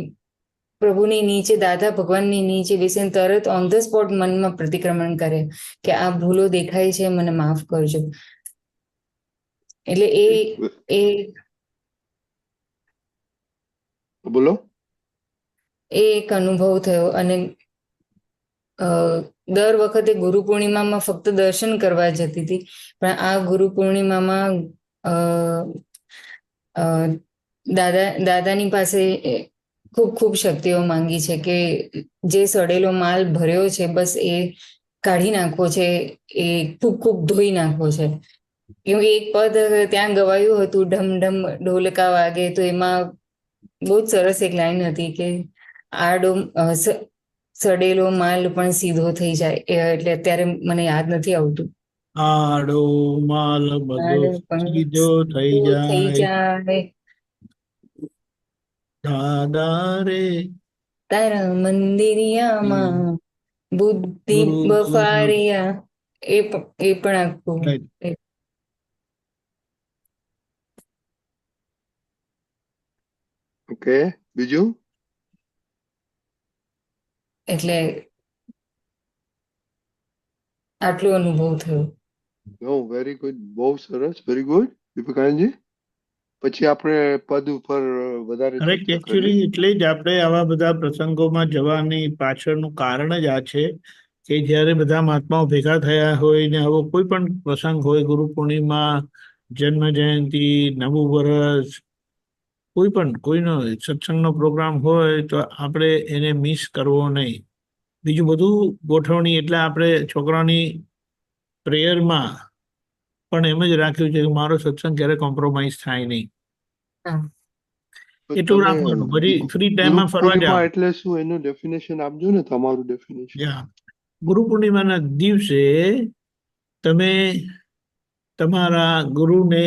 પ્રભુની નીચે, દાદા ભગવાનની નીચે બેસીને તરત ઓન ધ સ્પોટ મનમાં પ્રતિક્રમણ કરે કે આ ભૂલો દેખાય છે, મને માફ કરજો. એટલે એ બોલો. એ એક અનુભવ થયો. અને દર વખતે ગુરુ પૂર્ણિમામાં ફક્ત દર્શન કરવા જતી હતી, પણ આ ગુરુ પૂર્ણિમામાં દાદાની પાસે ખૂબ ખૂબ શક્તિઓ માંગી છે કે જે સડેલો માલ ભર્યો છે બસ એ કાઢી નાખવો છે, એ ખૂબ ખૂબ ધોઈ નાખવો છે. કેમકે એક પદ ત્યાં ગવાયું હતું, ઢમ ઢમ ઢોલકા વાગે, તો એમાં બહુ જ સરસ એક લાઈન હતી કે આડો સડેલો માલ પણ સીધો થઈ જાય. એટલે અત્યારે મને યાદ નથી આવતું. આડો માલ બધો સીધો થઈ જાય, દાદા રે તારા મંદિરિયામાં બુદ્ધિ ગુરુ બફારિયા. એ પણ આખું. ઓકે, બીજું? એટલે આટલો અનુભવ થયો. નો, વેરી ગુડ, બહુ સરસ, વેરી ગુડ દીપકાનંદજી. પછી આપણે પદ ઉપર વધારે કરેક્ટ. ચર્ચા કરીએ. એકચ્યુઅલી એટલે જ આપણે આવા બધા પ્રસંગોમાં જવાની પાછળનું કારણ જ આ છે કે જ્યારે બધા મહાત્માઓ ભેગા થયા હોય ને આવો કોઈ પણ પ્રસંગ હોય, ગુરુ પૂર્ણિમા, જન્મ જયંતિ, નવું વર્ષ, કોઈ પણ કોઈનો સત્સંગનો પ્રોગ્રામ હોય તો આપણે એને મિસ કરવો નહીં. બીજું બધું ગોઠવણી એટલે આપણે છોકરાની પ્રેયરમાં પણ એમ જ રાખ્યું છે કે મારો સત્સંગ ક્યારે કોમ્પ્રોમાઇઝ થાય નહીં. તો એટલું તમે રાખવાનું. પછી ફ્રી ગુરુ ટાઈમમાં ફરવા જાઓ. પૂર્ણિમા એટલે શું, એનું ડેફિનેશન આપજો ને, તમારું ડેફિનેશન. ગુરુ પૂર્ણિમાના દિવસે તમે તમારા ગુરુને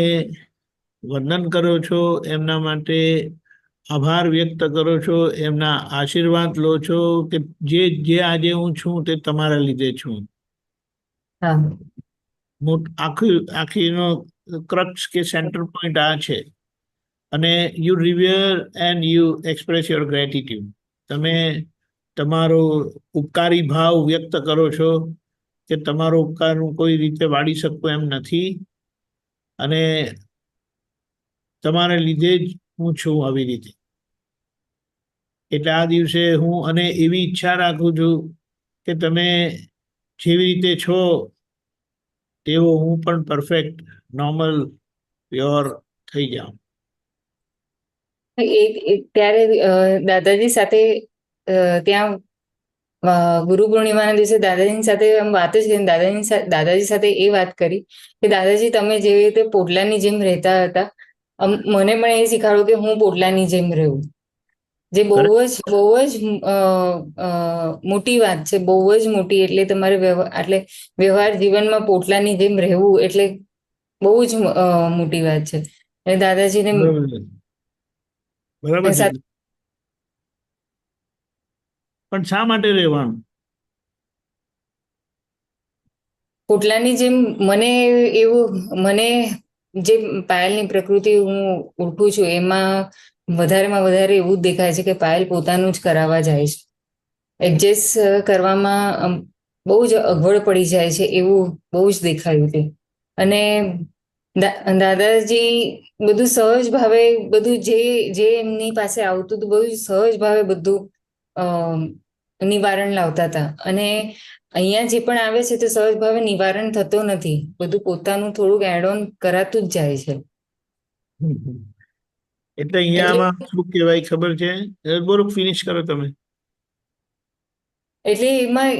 વંદન કરો છો, એમના માટે આભાર વ્યક્ત કરો છો, એમના આશીર્વાદ લો છો કે જે આજે હું છું તે તમારા લીધે છું. આખીનો ક્રક્સ કે સેન્ટર પોઈન્ટ આ છે. અને you revere and you express your gratitude. તમે તમારો ઉપકારી ભાવ વ્યક્ત કરો છો કે તમારો ઉપકાર હું કોઈ રીતે વાળી શકું એમ નથી, અને તમારા લીધે જ હું છું આવી રીતે. એટલે આ દિવસે હું અને એવી ઈચ્છા રાખું છું કે તમે જેવી રીતે છો તેવો હું પણ પરફેક્ટ, નોર્મલ, પ્યોર થઈ જાઉં. ત્યારે દાદાજી સાથે ત્યાં ગુરુ પૂર્ણિમાના દિવસે દાદાજીની સાથે વાત જ કરી. દાદાજી સાથે એ વાત કરી કે દાદાજી તમે જેવી રીતે પોટલાની જેમ રહેતા હતા, મને પણ એ શીખવાડ્યું કે હું પોટલાની જેમ રહું. જે બહુ જ મોટી વાત છે, બહુ જ મોટી. એટલે તમારે વ્યવહાર જીવનમાં પોટલાની જેમ રહેવું એટલે બહુ જ મોટી વાત છે. અને દાદાજીને બરાબર છે. પણ શા માટે રહેવાનું? પોટલાની જેમ મને જે પાયલની પ્રકૃતિ હું ઓળખું છું એમાં વધારેમાં વધારે એવું જ દેખાય છે કે પાયલ પોતાનું જ કરાવવા જાય છે. એડજસ્ટ કરવામાં બહુ જ અગવડ પડી જાય છે એવું બહુ જ દેખાયું તે. અને દાદાજી બધું સહજ ભાવે, બધું જે એમની પાસે આવતું હતું બધું સહજ ભાવે બધું નિવારણ લાવતા હતા. અને અહીંયા જે પણ આવે છે તે સહજ ભાવે નિવારણ થતો નથી, બધું પોતાનું થોડુંક એડ ઓન કરાતું જ જાય છે. એટલે અહીંયામાં શું કહેવાય ખબર છે? બોલો, ફિનિશ કરો તમે. એટલે એમાં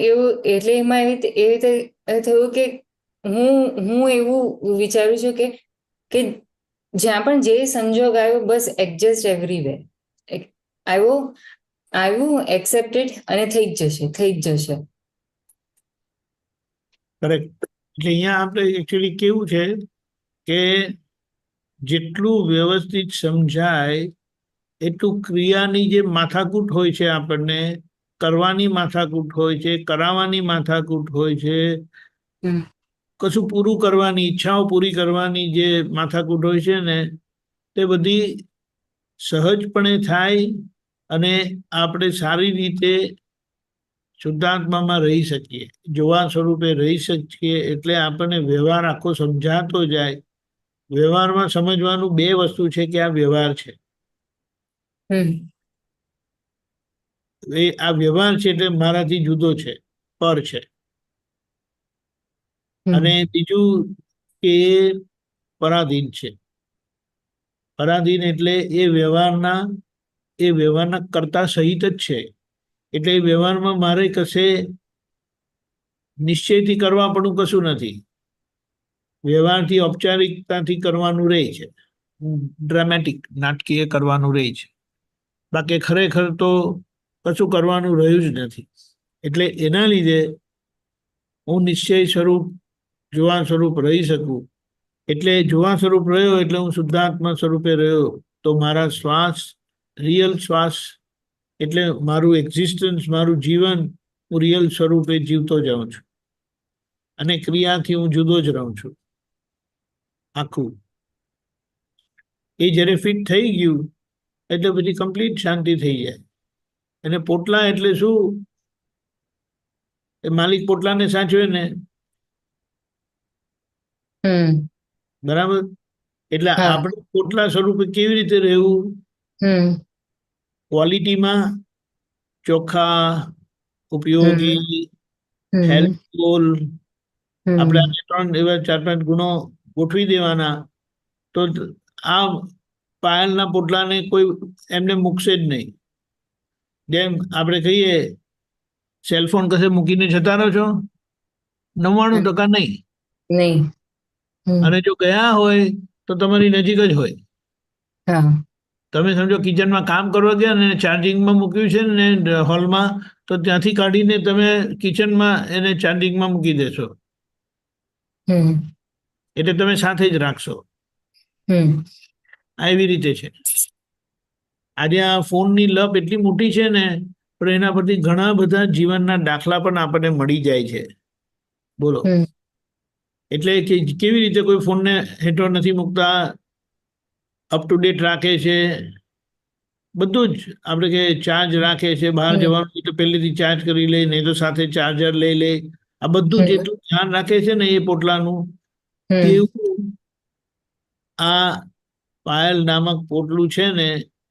એવી રીતે થયું કે હું એવું વિચારું છું કે જ્યાં પણ જે સંજોગ આવ્યો બસ એડજસ્ટ એવરીવેર. આવ્યું, એક્સેપ્ટેડ, અને થઈ જ જશે. કરેક્ટ. એટલે અહીંયા આપણે એકચ્યુઅલી કેવું છે કે જેટલું વ્યવસ્થિત સમજાય એટલું ક્રિયાની જે માથાકૂટ હોય છે, આપણને કરવાની માથાકૂટ હોય છે, કરાવવાની માથાકૂટ હોય છે, કશું પૂરું કરવાની, ઈચ્છાઓ પૂરી કરવાની જે માથાકૂટ હોય છે ને, તે બધી સહજપણે થાય અને આપણે સારી રીતે શુદ્ધાત્મામાં રહી શકીએ, જોવા સ્વરૂપે રહી શકીએ. એટલે આપણને વ્યવહાર આખો સમજાતો જાય. વ્યવહારમાં સમજવાનું બે વસ્તુ છે કે આ વ્યવહાર છે, આ વ્યવહાર છે એટલે મારાથી જુદો છે, પર છે. અને બીજું કે પરાધીન છે. પરાધીન એટલે એ વ્યવહારના કરતા સહિત જ છે. એટલે એ વ્યવહારમાં મારે કશે નિશ્ચયથી કરવા પણ કશું નથી. વ્યવહારથી ઔપચારિકતાથી કરવાનું રહે છે, ડ્રામેટિક નાટકીય કરવાનું રહે છે. બાકી ખરેખર તો કશું કરવાનું રહ્યું જ નથી. એટલે એના લીધે હું નિશ્ચય સ્વરૂપ જોવા સ્વરૂપ રહી શકું. એટલે જોવા સ્વરૂપ રહ્યો એટલે હું શુદ્ધાત્મા સ્વરૂપે રહ્યો. તો મારા શ્વાસ, રિયલ શ્વાસ એટલે મારું એક્ઝિસ્ટન્સ, મારું જીવન હું રિયલ સ્વરૂપે જીવતો જાઉં છું. અને ક્રિયાથી હું જુદો જ રહું છું આખું. એ જ્યારે ફિટ થઈ ગયું એટલે પછી કમ્પ્લીટ શાંતિ થઈ જાય. અને પોટલા એટલે શું? એ માલિક પોટલાને સાચવે ને, બરાબર? એટલે હા. આપણે પોટલા સ્વરૂપે કેવી રીતે રહેવું? ક્વોલિટીમાં ચોખ્ખા, ઉપયોગી, હેલ્પફુલ, આપણે એવા 4-5 ગુણો ગોઠવી દેવાના. તો આ પાયલના પોટલાને કોઈ એમને મૂકશે જ નહીં. જેમ આપણે કહીએ સેલફોન કશે મૂકીને જતા રહો છો, 99% નહીં. નહીં. અને જો ગયા હોય તો તમારી નજીક જ હોય. હા. તમે સમજો કિચનમાં કામ કરવા ગયા ને ચાર્જિંગમાં મૂક્યું છે ને હોલમાં, તો ત્યાંથી કાઢીને તમે કિચનમાં એને ચાર્જિંગમાં મૂકી દેશો. એટલે તમે સાથે જ રાખશો. આ એવી રીતે છે. આજે આ ફોનની લપ એટલી મોટી છે ને, પણ એના પરથી ઘણા બધા જીવનના દાખલા પણ આપણને મળી જાય છે. બોલો. એટલે કે કેવી રીતે કોઈ ફોનને હેઠળ નથી મૂકતા, અપ ટુ ડેટ રાખે છે. બધું જ આપણે કે ચાર્જ રાખે છે. બહાર જવાનું હોય તો પહેલેથી ચાર્જ કરી લે, નહીં તો સાથે ચાર્જર લઈ લે. આ બધું જેટલું ધ્યાન રાખે છે ને એ પોટલાનું, તેવું આ પાયલ નામક પોટલું છે ને,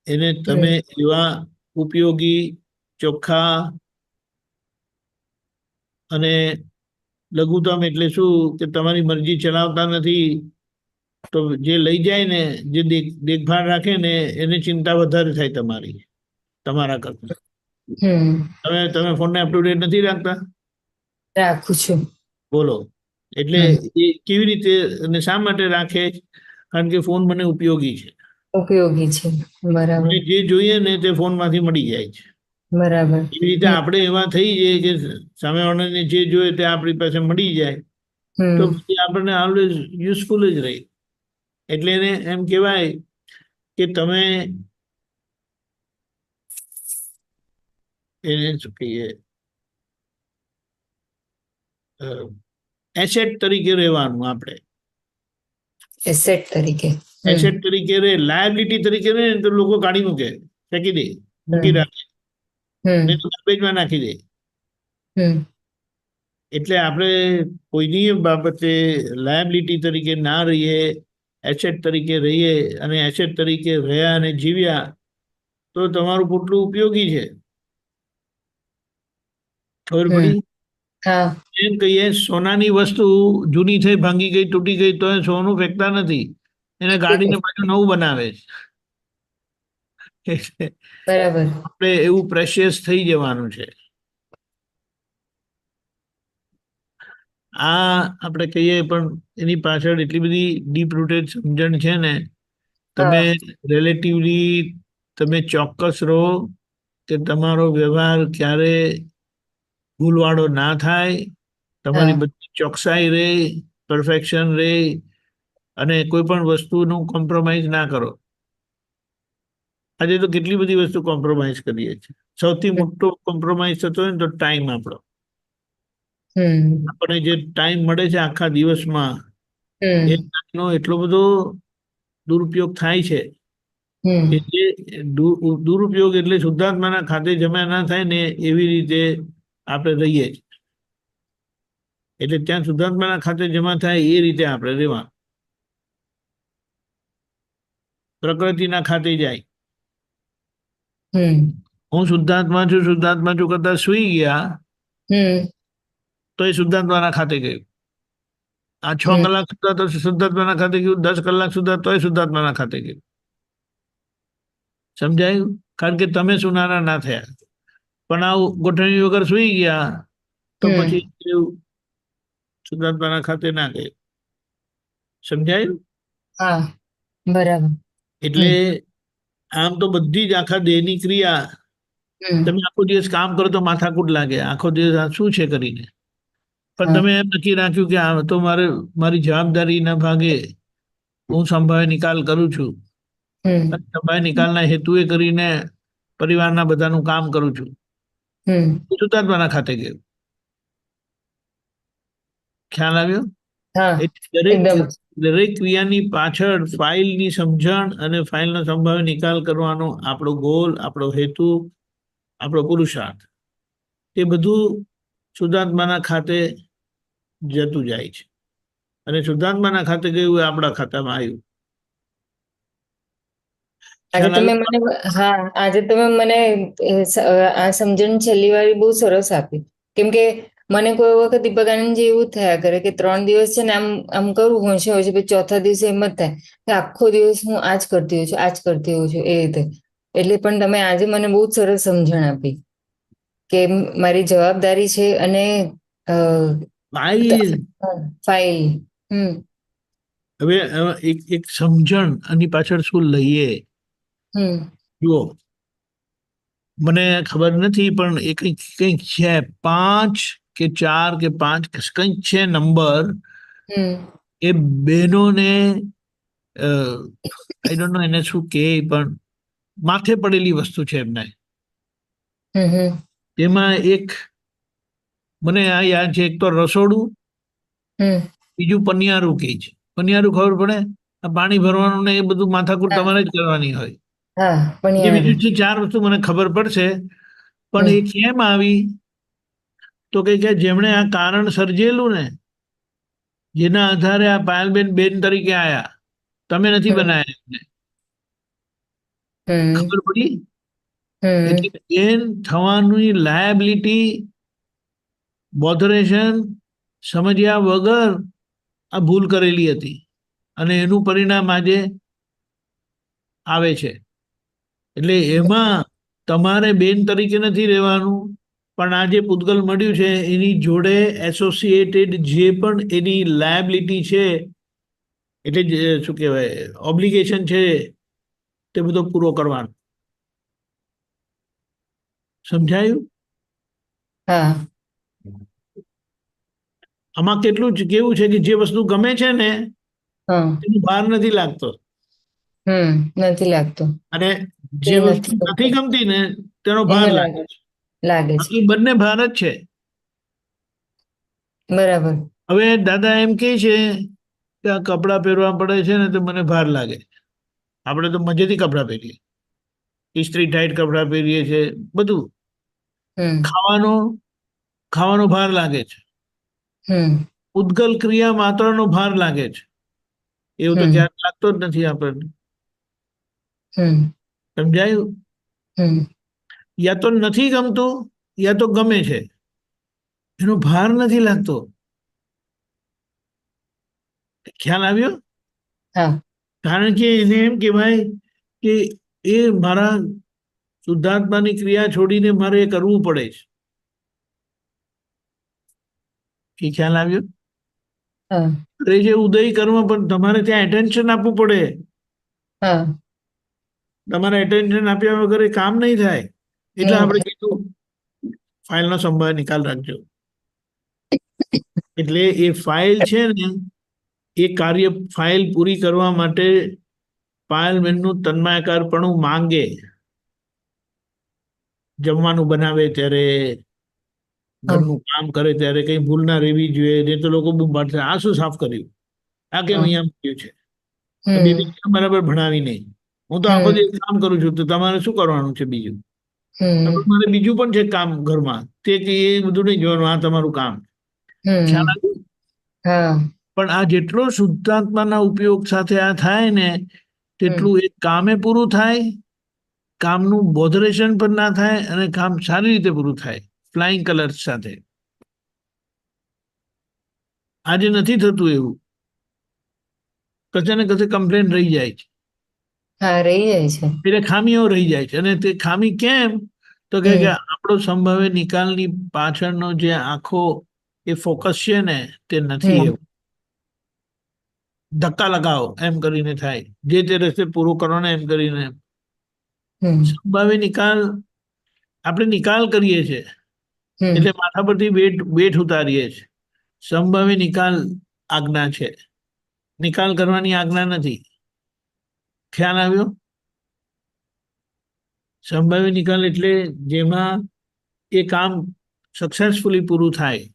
એને તમે એવા ઉપયોગી, ચોખ્ખા અને લઘુત્તમ એટલે શું કે તમારી મરજી ચલાવતા નથી, તો જે લઈ જાય ને, જે દેખભાળ રાખે ને, એને ચિંતા વધારે થાય તમારા કરતા. તમે ફોનને અપ ટુ ડેટ નથી રાખતા? રાખું છું. બોલો. એટલે એ કેવી રીતે અને શા માટે રાખે? કારણ કે ફોન મને ઉપયોગી છે. ઉપયોગી છે. બરાબર. મને જે જોઈએ ને તે ફોનમાંથી મળી જાય છે. બરાબર. એવી રીતે આપણે એવા થઈ જઈએ કે સામેવાળાને જે જોઈએ તે આપણી પાસે મળી જાય, તો પછી આપણને ઓલવેઝ યુઝફુલ જ રહી. એટલે એને એમ કહેવાય કે તમે એને શું કહીએ, એસેટ તરીકે રહેવાનું. આપણે એસેટ તરીકે. એસેટ તરીકે રહે, લાયબિલિટી તરીકે રહે ને તો લોકો કાઢી મૂકે, ફેંકી દે, મૂકી રાખે, નહીં તો ગાર્બેજમાં નાખી દે. એટલે આપણે કોઈની બાબતે લાયબિલિટી તરીકે ના રહીએ, એસેટ તરીકે રહીએ. અને એસેટ તરીકે રહ્યા અને જીવ્યા તો તમારું પોટલું ઉપયોગી છે. ખબર પડી? એમ કહીએ સોનાની વસ્તુ જૂની થઈ, ભાંગી ગઈ, તૂટી ગઈ તો સોનું ફેંકતા નથી, એને ગાડીને પાછું નવું બનાવે છે. બરાબર. આપણે એવું પ્રેશિયસ થઈ જવાનું છે. આ આપણે કહીએ પણ એની પાછળ એટલી બધી ડીપ રૂટેડ સમજણ છે ને. તમે રિલેટિવલી તમે ચોક્કસ રહો કે તમારો વ્યવહાર ક્યારે ભૂલવાળો ના થાય, તમારી બધી ચોકસાઈ રહે, પરફેક્શન રહે, અને કોઈ પણ વસ્તુનું કોમ્પ્રોમાઇઝ ના કરો. આજે તો કેટલી બધી વસ્તુ કોમ્પ્રોમાઇઝ કરીએ છીએ. સૌથી મોટો કોમ્પ્રોમાઇઝ થતો હોય ને તો ટાઈમ આપણો. આપણને જે ટાઈમ મળે છે આખા દિવસમાં, એ ટાઈમનો એટલો બધો દુરુપયોગ થાય છે કે જે દુરુપયોગ એટલે શુદ્ધાત્માના ખાતે જમા ના થાય ને એવી રીતે આપણે રહીએ છીએ. એટલે ત્યાં શુદ્ધાત્માના ખાતે જમા થાય એ રીતે આપણે રહેવાનું. પ્રકૃતિના ખાતે જાય. હું શુદ્ધાત્મા છું કરતા સુઈ ગયા તો એ શુદ્ધાત્માના ખાતે ગયું. આ 6 કલાક સુધા તો શુદ્ધાત્માના ખાતે ગયું, 10 કલાક સુધા તો એ શુદ્ધાત્માના ખાતે ગયું. સમજાયું? કારણ કે તમે સુનારા ના થયા, પણ આવું ગોઠવણી વગર સુઈ ગયા તો પછી એવું શુદ્ધાત્માના ખાતે ના ગયું. સમજાયું? હા, બરાબર. એટલે આમ તો બધી જ આખા દેહની ક્રિયા, તમે આખો દિવસ કામ કરો તો માથાકૂટ લાગે, આખો દિવસ આ શું છે કરીને, પણ તમે એમ નક્કી રાખ્યું કે આ તો મારી જવાબદારીના ભાગે હું સંભાવ્ય નિકાલ કરું છું, અને સંભાવ્ય નિકાલના હેતુએ કરીને પરિવારના બધાનું કામ કરું છું, શુદ્ધાત્માના ખાતે ગયું. ખ્યાલ આવ્યો? હા, દરેક એકદમ. દરેક ક્રિયાની પાછળ ફાઇલની સમજણ અને ફાઇલનો સંભાવ્ય નિકાલ કરવાનો આપણો ગોલ, આપણો હેતુ, આપણો પુરુષાર્થ, એ બધું શુદ્ધાત્માના ખાતે જતું જાય છે. અને શુદ્ધાત્માના ખાતે ગયું એ આપણા ખાતામાં આવ્યું. આજે તમે મને આ સમજણ છેલ્લી વાર બહુ સરસ આપી. કેમ કે મને કોઈ વખત દીપકાનંદજી એવું જ થયા કરે કે 3 દિવસ છે ને આમ આમ કરું હોશે પછી ચોથા દિવસે એમ જ થાય કે આખો દિવસ હું આ જ કરતી હોઉં છું, આ જ કરતી હોઉં છું, એ રીતે. એટલે પણ તમે આજે મને બહુ જ સરસ સમજણ આપી કે મારી જવાબદારી છે અને ફાઇલ. હવે એક સમજણ આની પાછળ શું લઈએ? જુઓ, મને ખબર નથી પણ એ કંઈક છે, 5 કે 4 કે 5 કંઈક છે નંબર. એ બહેનોને આઈ ડોન્ટ નો એને શું કહે, પણ માથે પડેલી વસ્તુ છે એમને. તેમાં એક મને આ યાદ છે, એક તો રસોડું, બીજું પનિયારું કહે છે. પનિયારું ખબર પડે? આ પાણી ભરવાનું ને એ બધું માથાકૂટ તમારે જ કરવાની હોય. એ બીજું છે 4 વસ્તુ મને ખબર પડશે, પણ એ કેમ આવી? તો કે જેમણે આ કારણ સર્જેલું ને, જેના આધારે આ પાયલબેન બેન તરીકે આયા, તમે નથી બનાયા એમને. ખબર પડી? એટલે બેન થવાની લાયબિલિટી બોધરેશન સમજ્યા વગર આ ભૂલ કરેલી હતી, અને એનું પરિણામ આજે આવે છે. એટલે એમાં તમારે બેન તરીકે નથી રહેવાનું, પણ આ જે પૂતગલ મળ્યું છે એની જોડે એસોસિએટેડ જે પણ એની લાયબિલિટી છે, એટલે શું કહેવાય, ઓબ્લિગેશન છે, તે બધો પૂરો કરવાનો. સમજાયું? આમાં કેટલું કેવું છે કે જે વસ્તુ ગમે છે ને એનો ભાર નથી લાગતો, નથી લાગતો, અને જે વસ્તુ નથી ગમતી ને તેનો ભાર લાગે છે. બાકી બંને ભાર જ છે. બરાબર. હવે દાદા એમ કે છે કે આ કપડાં પહેરવા પડે છે ને તો મને ભાર લાગે. આપણે તો મજેથી કપડાં પહેરીએ, ઇસ્ત્રી ટાઈટ કપડાં પહેરીએ છીએ, બધું. ખાવાનો ભાર લાગે છે. ઉદ્ગલ ક્રિયા માત્રનો ભાર લાગે છે. એવું તો ક્યારેક લાગતો જ નથી આપણને. સમજાયું? યા તો નથી ગમતું, યા તો ગમે છે, એનો ભાર નથી લાગતો. ખ્યાલ આવ્યો? કારણ કે એને એમ કહેવાય કે એ મારા શુદ્ધાત્માની ક્રિયા છોડીને મારે એ કરવું પડે છે. એ ખ્યાલ આવ્યો? એ જે ઉદય કર્મ, પણ તમારે ત્યાં એટેન્શન આપવું પડે. તમારે એટેન્શન આપ્યા વગર એ કામ નહીં થાય. એટલે આપણે કીધું ફાઇલનો સંભાવ્ય નિકાલ રાખજો. એટલે એ ફાઇલ છે ને, એ કાર્ય ફાઇલ પૂરી કરવા માટે પાયલબેનનું તન્માયકારપણું માંગે. જમવાનું બનાવે ત્યારે, ઘરનું કામ કરે ત્યારે કઈ ભૂલ ના રહેવી જોઈએ. નહીં તો લોકો બૂમ પાડશે, આ શું સાફ કર્યું, આ કેમ અહીંયા મૂક્યું છે, બેબી બરાબર ભણાવી નહીં. હું તો આખો દિવસ કામ કરું છું, તો તમારે શું કરવાનું છે બીજું? મારે બીજું પણ છે કામ ઘરમાં, તે એ બધું નહીં જોવાનું, આ તમારું કામ. ખ્યાલ આવ્યું? પણ આ જેટલો શુદ્ધાત્માના ઉપયોગ સાથે આ થાય ને, તેટલું એ કામે પૂરું થાય, કામનું બોધરેશન પણ ના થાય, અને કામ સારી રીતે પૂરું થાય, ફ્લાઇંગ કલર્સ સાથે. આજે નથી થતું એવું, કશે ને કશે કમ્પ્લેન રહી જાય છે. હા રહી જાય છે. એટલે ખામીઓ રહી જાય છે. અને તે ખામી કેમ? તો કે આપણો સંભાવ્ય નિકાલની પાછળનો જે આખો એ ફોકસ છે ને તે નથી એવું. ધક્કા લગાવો એમ કરીને થાય, જે તે રસ્તે પૂરો કરવાનો એમ કરીને. સંભાવ્ય નિકાલ, આપણે નિકાલ કરીએ છીએ એટલે માથા પરથી બેઠ ઉતારીએ છીએ. સંભાવ્ય નિકાલ આજ્ઞા છે, નિકાલ કરવાની આજ્ઞા નથી. ખ્યાલ આવ્યો? સંભાવ્ય નિકાલ એટલે જેમાં એ કામ સક્સેસફુલી પૂરું થાય,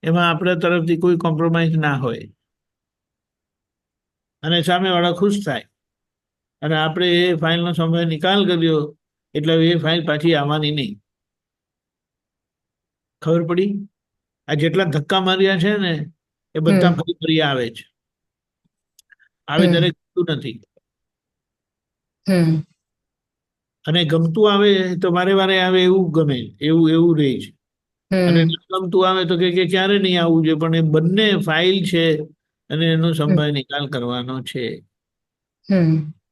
એમાં આપણા તરફથી કોઈ કોમ્પ્રોમાઇઝ ના હોય અને સામેવાળા ખુશ થાય. અને આપણે એ ફાઇલનો સંભાવ્ય નિકાલ કર્યો એટલે એ ફાઇલ પાછી આવવાની નહીં. ખબર પડી? આ જેટલા ધક્કા માર્યા છે ને એ બધા ફરી ફરી આવે છે. આવે ત્યારે ગમતું નથી, અને ગમતું આવે તો વારે વારે આવે એવું ગમે, એવું રહે છે. અને ગમતું આવે તો કે ક્યારે નહીં આવવું જોઈએ, પણ એ બંને ફાઇલ છે અને એનો સંભાવ્ય નિકાલ કરવાનો છે.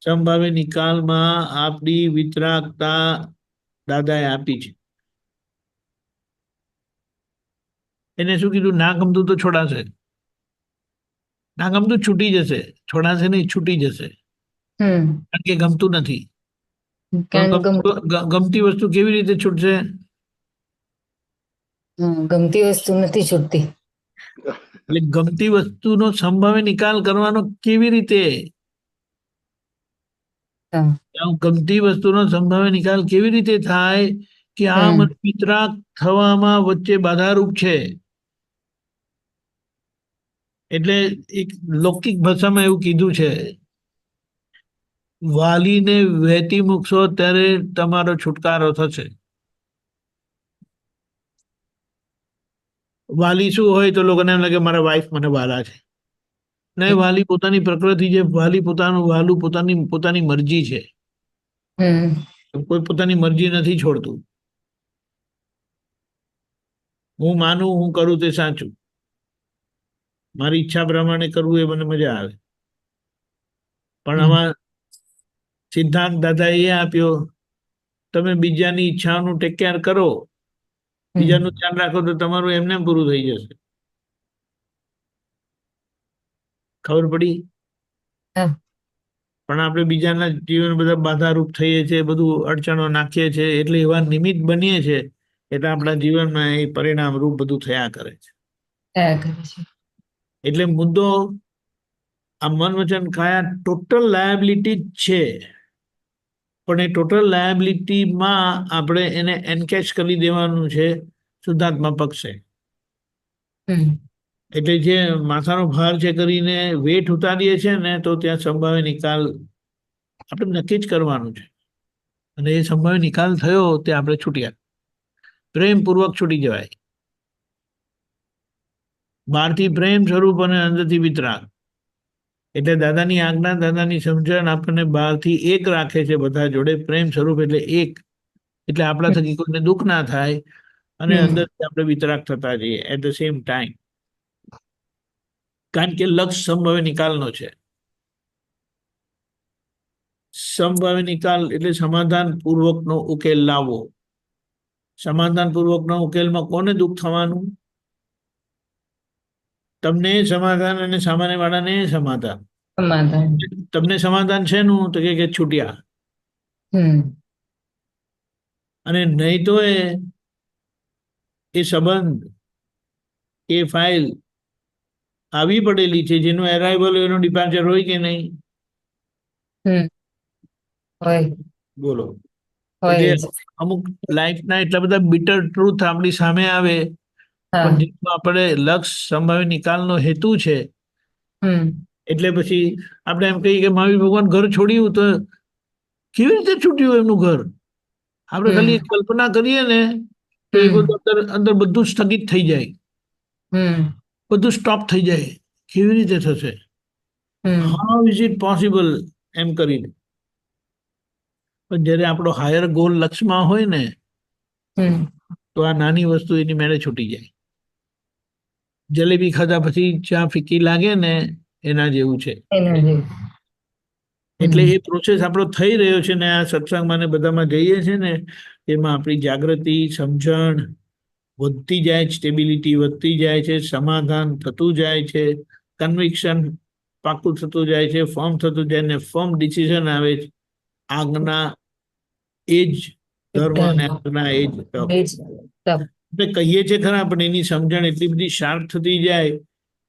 સંભાવ્ય નિકાલમાં આપણી વિતરાગતા દાદાએ આપી છે. એને શું કીધું? ના ગમતું તો છોડાશે, ના ગમતું છૂટી જશે. છોડાશે નહીં, છૂટી જશે, કારણ કે ગમતું નથી. પણ ગમતી વસ્તુ કેવી રીતે છૂટશે? ગમતી વસ્તુ નથી છૂટતી. એટલે ગમતી વસ્તુનો સંભાવ્ય નિકાલ કરવાનો કેવી રીતે? ગમતી વસ્તુનો સંભાવ્ય નિકાલ કેવી રીતે થાય કે આ મને વિતરાગ થવામાં વચ્ચે બાધારૂપ છે. એટલે એક લૌકિક ભાષામાં એવું કીધું છે, વાલીને વહેતી મૂકશો ત્યારે તમારો છુટકારો થશે. વાલી શું હોય તો લોકોને એમ લાગે મારા વાઈફ મને વાલા છે. નહીં, વાલી પોતાની પ્રકૃતિ છે, વાલી વાલું પોતાની મરજી છે. કોઈ પોતાની મરજી નથી છોડતું. હું માનું, હું કરું તે સાચું, મારી ઈચ્છા પ્રમાણે કરવું એ મને મજા આવે. પણ આમાં સિદ્ધાંત દાદા એ આપ્યો, તમે બીજાની ઈચ્છાઓનું ટેક કેર કરો, બીજાનું ધ્યાન રાખો તો તમારું એમને પૂરું થઈ જશે. ખબર પડી? પણ આપણે બીજાના જીવન બધા બાધારૂપ થઈએ છીએ, બધું અડચણો નાખીએ છીએ, એટલે એવા નિમિત્ત બનીએ છીએ, એટલે આપણા જીવનમાં એ પરિણામ રૂપ બધું થયા કરે છે. એટલે મુદ્દો આ મન વચન કાયા ટોટલ લાયબિલિટી છે, પણ એ ટોટલ લાયબિલિટીમાં આપણે એને એન્કેશ કરી દેવાનું છે શુદ્ધાત્મા પક્ષે. એટલે જે માથાનો ભાર છે કરીને વેઠ ઉતારીએ છીએ ને, તો ત્યાં સંભાવ્ય નિકાલ આપણે નક્કી જ કરવાનું છે. અને એ સંભાવ્ય નિકાલ થયો તે આપણે છૂટ્યા, પ્રેમપૂર્વક છૂટી જવાય. બહારથી પ્રેમ સ્વરૂપ અને અંદરથી વિતરાગ. એટલે દાદાની આજ્ઞા, દાદાની સમજણ આપણને બહારથી એક રાખે છે બધા જોડે, પ્રેમ સ્વરૂપ એટલે એક. એટલે આપણા થકી કોઈને દુઃખ ના થાય અને અંદરથી આપણે વિતરાગ થતા જઈએ એટ ધ સેમ ટાઈમ. કારણ કે લક્ષ્ય સંભાવ્ય નિકાલનો છે. સંભાવ્ય નિકાલ એટલે સમાધાન પૂર્વકનો ઉકેલ લાવવો. સમાધાન પૂર્વકના ઉકેલમાં કોને દુઃખ થવાનું? તમને સમાધાન અને સામાન્ય વાળાને સમાધાન. તમને સમાધાન છે નું તો કે છૂટ્યા. અને નહીં તો એ સંબંધ, એ ફાઇલ આવી પડેલી છે જેનું એરાઇવલ, એનું ડિપાર્ચર હોય કે નહીં? બોલો. અમુક લાઈફના એટલા બધા બીટર ટ્રુથ આપણી સામે આવે, પણ જેનું આપણે લક્ષ્ય સંભાવ્ય નિકાલનો હેતુ છે, એટલે પછી આપણે એમ કહીએ કે મહાવીર ભગવાન ઘર છોડ્યું તો કેવી રીતે છૂટ્યું એમનું ઘર? આપણે ખાલી કલ્પના કરીએ ને તો એ બધું અંદર બધું સ્થગિત થઈ જાય, બધું સ્ટોપ થઈ જાય. કેવી રીતે થશે? How is it possible? એમ કરીને. પણ જ્યારે આપણો હાયર ગોલ લક્ષ્યમાં હોય ને, તો આ નાની વસ્તુ એની મેળે છૂટી જાય. જલેબી ખાધા પછી ચા ફીકી લાગે ને, એના જેવું છે. એટલે એ પ્રોસેસ આપણો થઈ રહ્યો છે ને આ સત્સંગમાં ને બધામાં જઈએ છે ને એમાં આપણી જાગૃતિ સમજણ વધતી જાય, સ્ટેબિલિટી વધતી જાય છે, સમાધાન થતું જાય છે, કન્વિક્શન પાકું થતું જાય છે, ફર્મ થતું જાય ને ફર્મ ડિસિઝન આવે છે. આજ્ઞા એ જ ધર્મ અને આજ્ઞા એ જ તપ. એ જ તપ. આપણે કહીએ છીએ ખરા પણ એની સમજણ એટલી બધી શાર્પ થતી જાય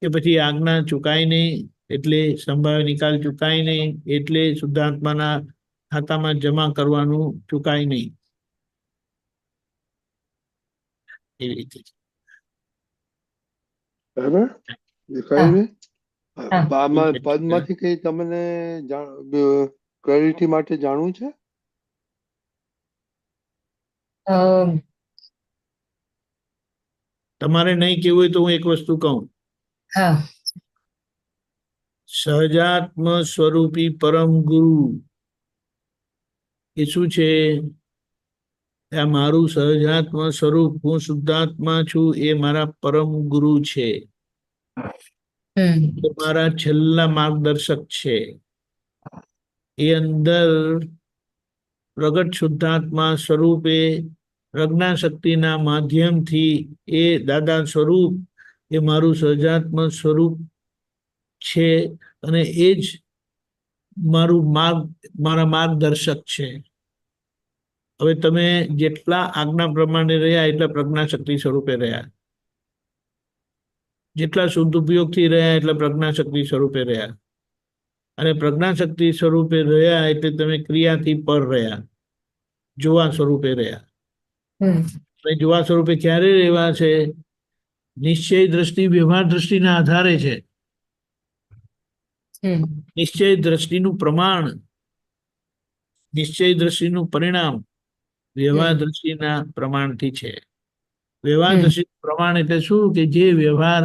કે પછી આજ્ઞા ચુકાય નહીં, એટલે સંભાવ્ય નિકાલ ચુકાય નહીં, એટલે શુદ્ધાત્માના ખાતામાં જમા કરવાનું ચુકાય નહીં. એવી રીતે બરાબર દેખાયું ને? હા. આમાં પદમાંથી કઈ તમને ક્લેરિટી માટે જાણવું છે? અ, તમારે નહીં કેવું હોય તો હું એક વસ્તુ કહું. હા સહજાત્મ સ્વરૂપી પરમ ગુરુ એ શું છે? આ મારું સહજાત્મ સ્વરૂપ, હું શુદ્ધાત્મા છું, એ મારા પરમ ગુરુ છે, એ મારા છેલ્લા માર્ગદર્શક છે. એ અંદર પ્રગટ શુદ્ધાત્મા સ્વરૂપે પ્રજ્ઞા શક્તિના માધ્યમથી એ દાદા સ્વરૂપ એ મારું સહજાત્મ સ્વરૂપ છે અને એ જ મારા માર્ગદર્શક છે. હવે તમે જેટલા આજ્ઞા પ્રમાણે રહ્યા એટલા પ્રજ્ઞા શક્તિ સ્વરૂપે રહ્યા, જેટલા શુદ્ધ ઉપયોગથી રહ્યા એટલા પ્રજ્ઞા શક્તિ સ્વરૂપે રહ્યા, અને પ્રજ્ઞા શક્તિ સ્વરૂપે રહ્યા એટલે તમે ક્રિયાથી પર રહ્યા, જોવા સ્વરૂપે રહ્યા. જોવા સ્વરૂપે ક્યારે રહેવા છે? નિશ્ચય દ્રષ્ટિ વ્યવહાર દ્રષ્ટિના આધારે છે. નિશ્ચય દ્રષ્ટિનું પ્રમાણ, નિશ્ચય દ્રષ્ટિનું પરિણામ વ્યવહાર દ્રષ્ટિના પ્રમાણથી છે. વ્યવહાર દ્રષ્ટિનું પ્રમાણ એટલે શું? કે જે વ્યવહાર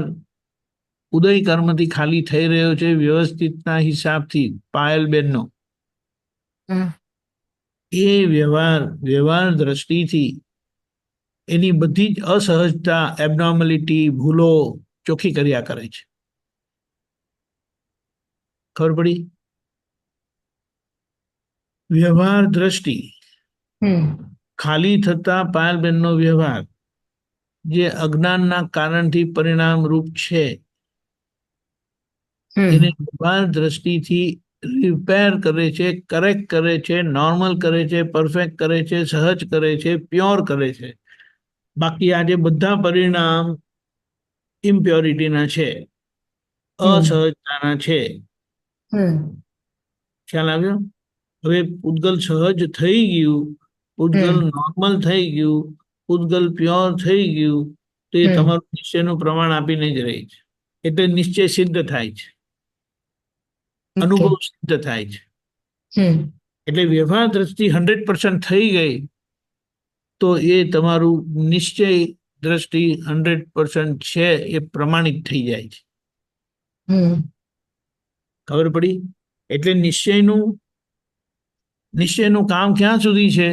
ઉદય કર્મથી ખાલી થઈ રહ્યો છે વ્યવસ્થિતના હિસાબથી, પાયલબેનનો એ વ્યવહાર દ્રષ્ટિથી એની બધી જ અસહજતા, એબનોર્મલિટી, ભૂલો ચોખ્ખી કર્યા કરે છે. ખબર પડી? વ્યવહાર દ્રષ્ટિ ખાલી થતા પાયલબેનનો વ્યવહાર જે અજ્ઞાનના કારણથી પરિણામ રૂપ છે એને વ્યવહાર દ્રષ્ટિથી રિપેર કરે છે, કરેક્ટ કરે છે, નોર્મલ કરે છે, પરફેક્ટ કરે છે, સહજ કરે છે, પ્યોર કરે છે. બાકી આજે બધા પરિણામ ઇમ્પ્યોરિટીના છે, અસહજતાના છે. ખ્યાલ આવ્યો? હવે પૂતગલ સહજ થઈ ગયું, પૂતગલ નોર્મલ થઈ ગયું, પૂતગલ પ્યોર થઈ ગયું, તો એ તમારું નિશ્ચયનું પ્રમાણ આપીને જ રહી છે. એટલે નિશ્ચય સિદ્ધ થાય છે, અનુભવ સિદ્ધ થાય છે. એટલે વ્યવહાર દ્રષ્ટિ 100% થઈ ગઈ તો એ તમારું નિશ્ચય દ્રષ્ટિ 100% છે એ પ્રમાણિત થઈ જાય છે. ખબર પડી? એટલે નિશ્ચયનું કામ ક્યાં સુધી છે?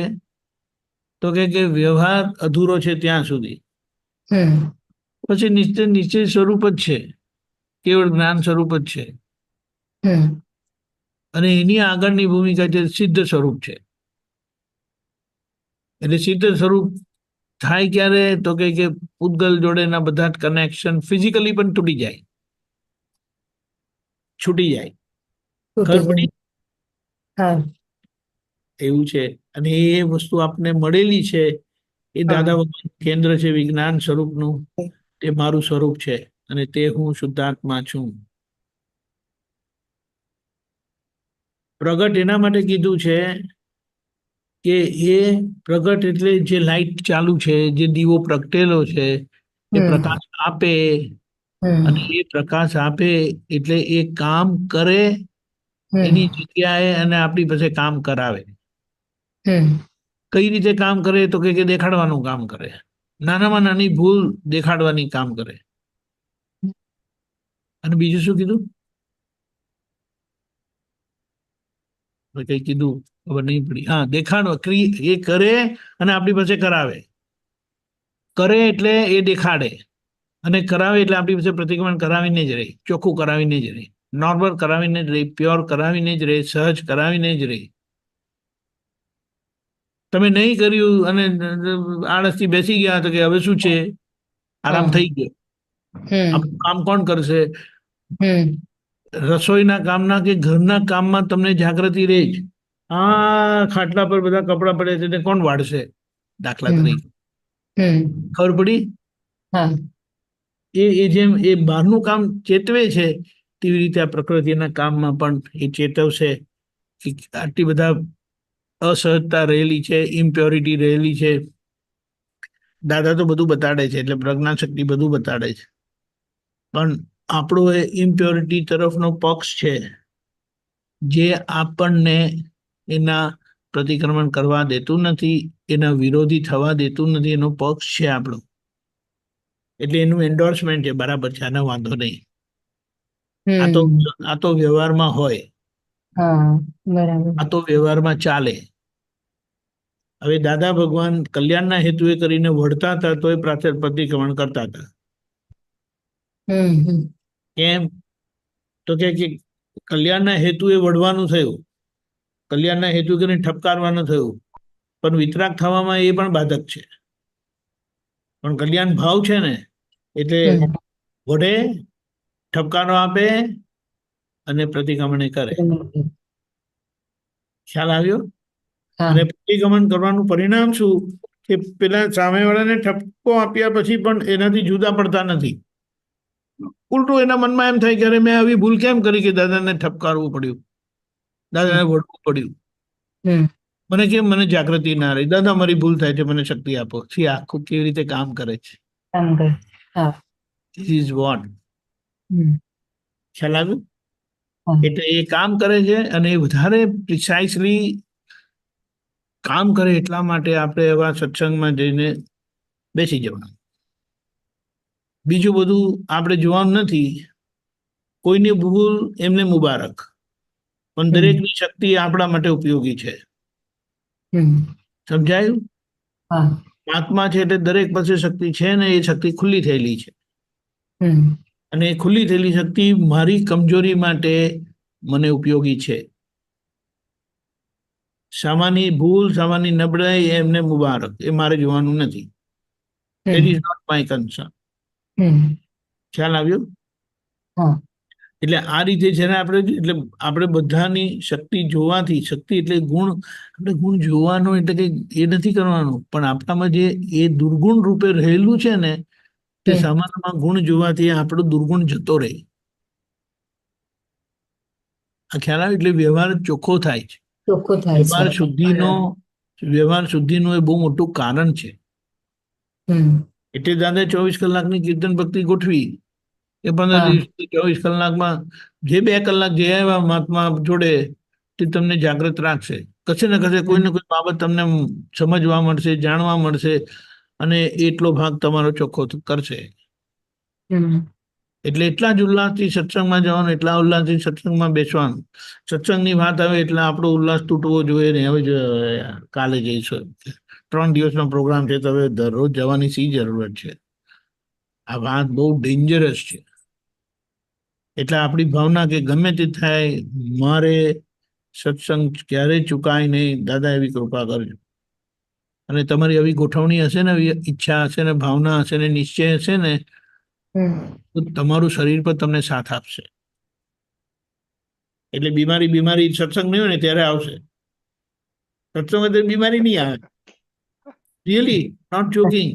તો કે વ્યવહાર અધૂરો છે ત્યાં સુધી. પછી નિશ્ચય સ્વરૂપ જ છે, કેવળ જ્ઞાન સ્વરૂપ જ છે. અને એની આગળની ભૂમિકા છે સિદ્ધ સ્વરૂપ છે. એટલે સિદ્ધ સ્વરૂપ થાય ક્યારે? તો કે પૂતગલ જોડેના બધા જ કનેક્શન ફિઝિકલી પણ તૂટી જાય, છૂટી જાય. ખબર પડી? એવું છે. અને એ વસ્તુ આપને મળેલી છે એ દાદા ભગવાન કેન્દ્ર છે વિજ્ઞાન સ્વરૂપનું, તે મારું સ્વરૂપ છે અને તે હું શુદ્ધાત્મા છું. પ્રગટ એના માટે કીધું છે કે એ પ્રગટ એટલે જે લાઈટ ચાલુ છે, જે દીવો પ્રગટેલો છે, એ પ્રકાશ આપે, અને એ પ્રકાશ આપે એટલે એ કામ કરે એની જગ્યાએ અને આપણી પાસે કામ કરાવે. કઈ રીતે કામ કરે? તો કે દેખાડવાનું કામ કરે, નાનામાં નાની ભૂલ દેખાડવાની કામ કરે. અને બીજું શું કીધું? કઈ કીધું ખબર નહીં પડી. હા, દેખાડો એ કરે અને આપણી પાસે કરાવે. કરે એટલે એ દેખાડે, અને કરાવે એટલે આપણી પાસે પ્રતિક્રમણ કરાવીને જ રહે, ચોખ્ખું કરાવીને જ રહે. નોર્મલ કરાવીને જ રહી, પ્યોર કરાવીને જ રહી, સહજ કરાવીને જ રહી. તમે નહીં કર્યું અને આળસથી બેસી ગયા તો કે હવે શું છે, આરામ હા. થઈ ગયો. હમ આપણું કામ કોણ કરશે? હમ રસોઈના કામના કે ઘરના કામમાં તમને જાગૃતિ રહે જ. આ ખાટલા પર બધા કપડાં પડે છે તે કોણ વાળશે, દાખલા હમ તરીકે? હમ ખબર પડી? હા એ જેમ એ બહારનું કામ ચેતવે છે, તેવી રીતે આ પ્રકૃતિના કામમાં પણ એ ચેતવશે કે આટલી બધા અસહજતા રહેલી છે, ઇમ્પ્યોરિટી રહેલી છે. દાદા તો બધું બતાડે છે, એટલે પ્રજ્ઞાશક્તિ બધું બતાડે છે. પણ આપણો એ ઇમ્પ્યોરિટી તરફનો પક્ષ છે, જે આપણને એના પ્રતિક્રમણ કરવા દેતું નથી, એના વિરોધી થવા દેતું નથી. એનો પક્ષ છે આપણો, એટલે એનું એન્ડોર્સમેન્ટ છે. બરાબર છે, આનો વાંધો નહીં. આ તો હમ આ તો વ્યવહારમાં હોય, હા બરાબર આ તો વ્યવહારમાં ચાલે. હવે દાદા ભગવાન કલ્યાણના હેતુએ કરીને વળતા હતા, તો એ પ્રતિક્રમણ કરતા હતા. હમ કેમ? તો કે કલ્યાણના હેતુએ વળવાનું થયું, કલ્યાણના હેતુ કરીને ઠપકારવાનું થયું, પણ વિતરાગ થવામાં એ પણ બાધક છે. પણ કલ્યાણ ભાવ છે ને, એટલે હમ વઢે, ઠપકારો આપે અને પ્રતિક્રમણ કરે. ખ્યાલ આવ્યો? હા અને પ્રતિક્રમણ કરવાનું પરિણામ શું? કે પેલા સામેવાળાને ઠપકો આપ્યા પછી પણ એનાથી જુદા પડતા નથી. ઉલટું એના મનમાં એમ થાય કે અરે મેં આવી ભૂલ કેમ કરી કે દાદાને ઠપકારવું પડ્યું, દાદાને વળવું પડ્યું. હમ મને કેમ, મને જાગૃતિ ના રહી? દાદા મારી ભૂલ થાય છે, મને શક્તિ આપો. સી આખું કેવી રીતે કામ કરે છે. કામ કર હા ધીસ ઇઝ વોટ. હમ ખ્યાલ આવ્યું? હા એટલે એ કામ કરે છે, અને એ વધારે પ્રિસાઇસલી કામ કરે એટલા માટે આપણે એવા સત્સંગમાં જઈને બેસી જવાનું. બીજું બધું આપણે જોવાનું નથી. કોઈની ભૂલ એમને મુબારક, પણ હમ દરેકની શક્તિ આપણા માટે ઉપયોગી છે. હમ સમજાયું? હા આત્મા છે એટલે દરેક પાસે શક્તિ છે ને, એ શક્તિ ખુલ્લી થયેલી છે. હમ અને એ ખુલ્લી થયેલી શક્તિ મારી કમજોરી માટે મને ઉપયોગી છે. સામાની ભૂલ, સામાની નબળાઈ એમને મુબારક, એ મારે જોવાનું નથી. That is not my concern. હમ ખ્યાલ આવ્યો? હા એટલે આ રીતે છે ને, એટલે આપણે બધાની શક્તિ જોવાથી, શક્તિ એટલે ગુણ, આપણે ગુણ જોવાનો એટલે કે એ નથી કરવાનું, પણ આપણામાં જે એ દુર્ગુણ રૂપે રહેલું છે ને, તે હમ સામાન્યમાં ગુણ જોવાથી આપણો દુર્ગુણ જતો રહે. આ ખ્યાલ આવે? એટલે વ્યવહાર ચોખ્ખો થાય છે. ચોખ્ખું થાય છે વ્યવહાર શુદ્ધિનો, વ્યવહાર શુદ્ધિનું એ બહુ મોટું કારણ છે. હમ એટલે દાદા 24 કલાકની કીર્તન ભક્તિ ગોઠવી, એ 15 હા દિવસ 24 કલાકમાં જે 2 કલાક જે આવ્યા મહાત્મા જોડે, તે તમને જાગૃત રાખશે. કશે ને કશે કોઈ ને કોઈ બાબત તમને સમજવા મળશે, જાણવા મળશે, અને એટલો ભાગ તમારો ચોખ્ખો કરશે. હમ એટલે એટલા જ ઉલ્લાસથી સત્સંગમાં જવાનું, એટલા ઉલ્લાસથી સત્સંગમાં બેસવાનું. સત્સંગની વાત આવે એટલે આપણો ઉલ્લાસ તૂટવો જોઈએ ને. હવે કાલે જઈશું, 3 દિવસનો પ્રોગ્રામ છે, તો હવે દરરોજ જવાની શી જરૂરત છે? આ વાત બહુ ડેન્જરસ છે. એટલે આપણી ભાવના કે ગમે તે થાય, મારે સત્સંગ ક્યારેય ચૂકાય નહીં. દાદા એવી કૃપા કરજો. અને તમારી આવી ગોઠવણી હશે ને, એવી ઈચ્છા હશે ને, ભાવના હશે ને, નિશ્ચય હશે ને, હમ તો તમારું શરીર પર તમને સાથ આપશે. એટલે બીમારી સત્સંગ નહીં હોય ને ત્યારે આવશે. સત્સંગ તો બીમારી નહીં આવે. Really, not joking,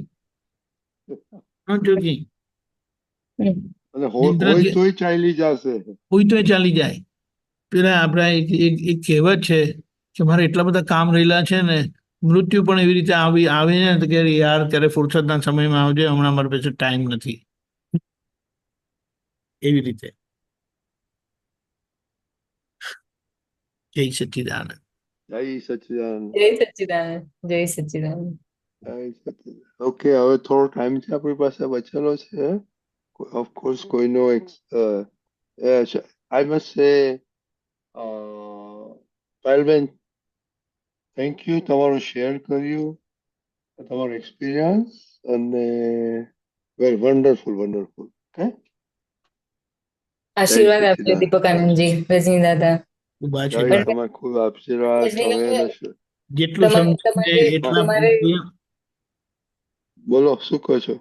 not joking. અને નિંદ્રા હોય તોય ચાલી જશે. હોય તો ચાલી જાય. પેલા આપણા એક કહેવત છે કે મારે એટલા બધા કામ રહેલા છે ને, મૃત્યુ પણ એવી રીતે આવે ને કે યાર ત્યારે ફુરસદના સમયમાં આવજે, હમણાં મારી પાસે ટાઈમ નથી. એવી રીતે. જય સચ્ચિદાનંદ. જય સચિદાનંદ. જય સચ્ચિદાનંદ. જય સચ્ચિદાનંદ. જય સચિદાનંદ. ઓકે, હવે થોડો ટાઈમ છે આપણી પાસે બચેલો છે. ઓફકોર્સ કોઈનો આઈ મસ્ટ સે પાયલબેન, થેન્ક યુ, તમારું શેર કર્યું, તમારો એક્સપિરિયન્સ, અને વેરી વન્ડરફુલ, વન્ડરફુલ. ઓકે, આશીર્વાદ જય આપજો સચ્ચિદાનંદ. દીપક આનંદજી, રજની દાદા. ખૂબ જય આશીર્વાદ. તમારે ખૂબ આશીર્વાદ. રજની તમે દાદા, જેટલું સમજે એટલા તમારે બોલો શું કહો છો?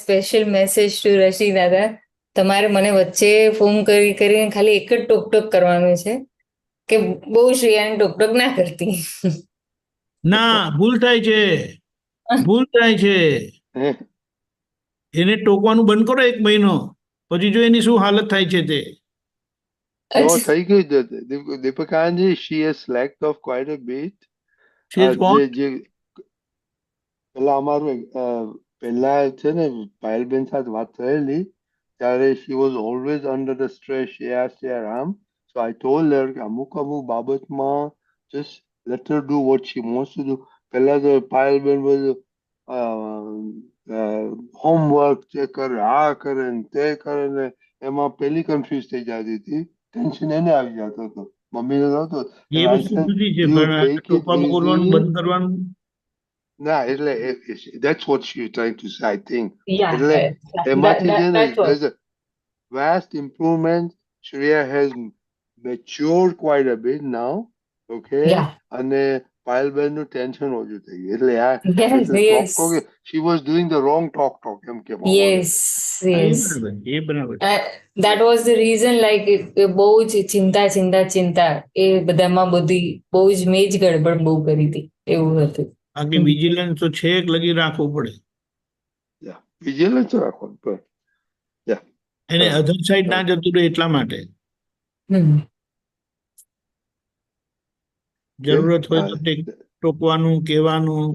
સ્પેશિયલ મેસેજ ટુ રજની દાદા. તમારે મને વચ્ચે ફોન કરીને ખાલી એક જ ટોક કરવાનું છે કે બહુ શ્રેયાને ટોક ના કરતી. ના, ભૂલ થાય છે, ભૂલ થાય છે. હે એને ટોકવાનું બંધ કરો 1 મહિનો, પછી જો એની શું હાલત થાય છે તે. નો થઈ ગયું દીપકાનજી. she has slacked off quite a bit. છે કોણ? જે પેલા અમારું પહેલા છે ને પાયલબેન સાથે વાત થયેલી ત્યારે she was always under the stress. she asked આમ so I told her કે અમુક બાબતમાં just let her do what she wants to do. પહેલા તો પાયલબેન બધું હોમવર્ક ચેક કરે, આ કરે ને તે કરે ને એમાં પેલી કન્ફ્યુઝ થઈ જતી હતી. ટેન્શન એને આવી જતો હતો, મમ્મીને નહોતો. એ And I વસ્તુ said, જુદી છે, you પણ આ take it ટોકવા બોલવાનું easy. બંધ કરવાનું. ના એટલે that's what she was trying to say, I think. Yeah, એટલે એમાંથી છે ને that's what. there's a vast improvement. Shreya has matured quite a bit now. Okay. Yeah. અને પાયલબેન નું ટેન્શન ઓછું થઈ ગયું. એટલે Yes, એટલે yes. talk she was doing the wrong talk એમ કે Yes, હા, yes. એ બરાબર. That was the reason, like, બહુ જ ચિંતા એ બધામાં બધી બહુ જ મેં જ ગડબડ બહુ કરી હતી એવું હતું. બાકી વિજિલન્સ તો છેક લગી રાખવું પડે. વિજિલન્સ રાખવાનું પણ એને અધર સાઈડ ના જતું રહે એટલા માટે. જરૂરત હોય તો ટોકવાનું, કહેવાનું.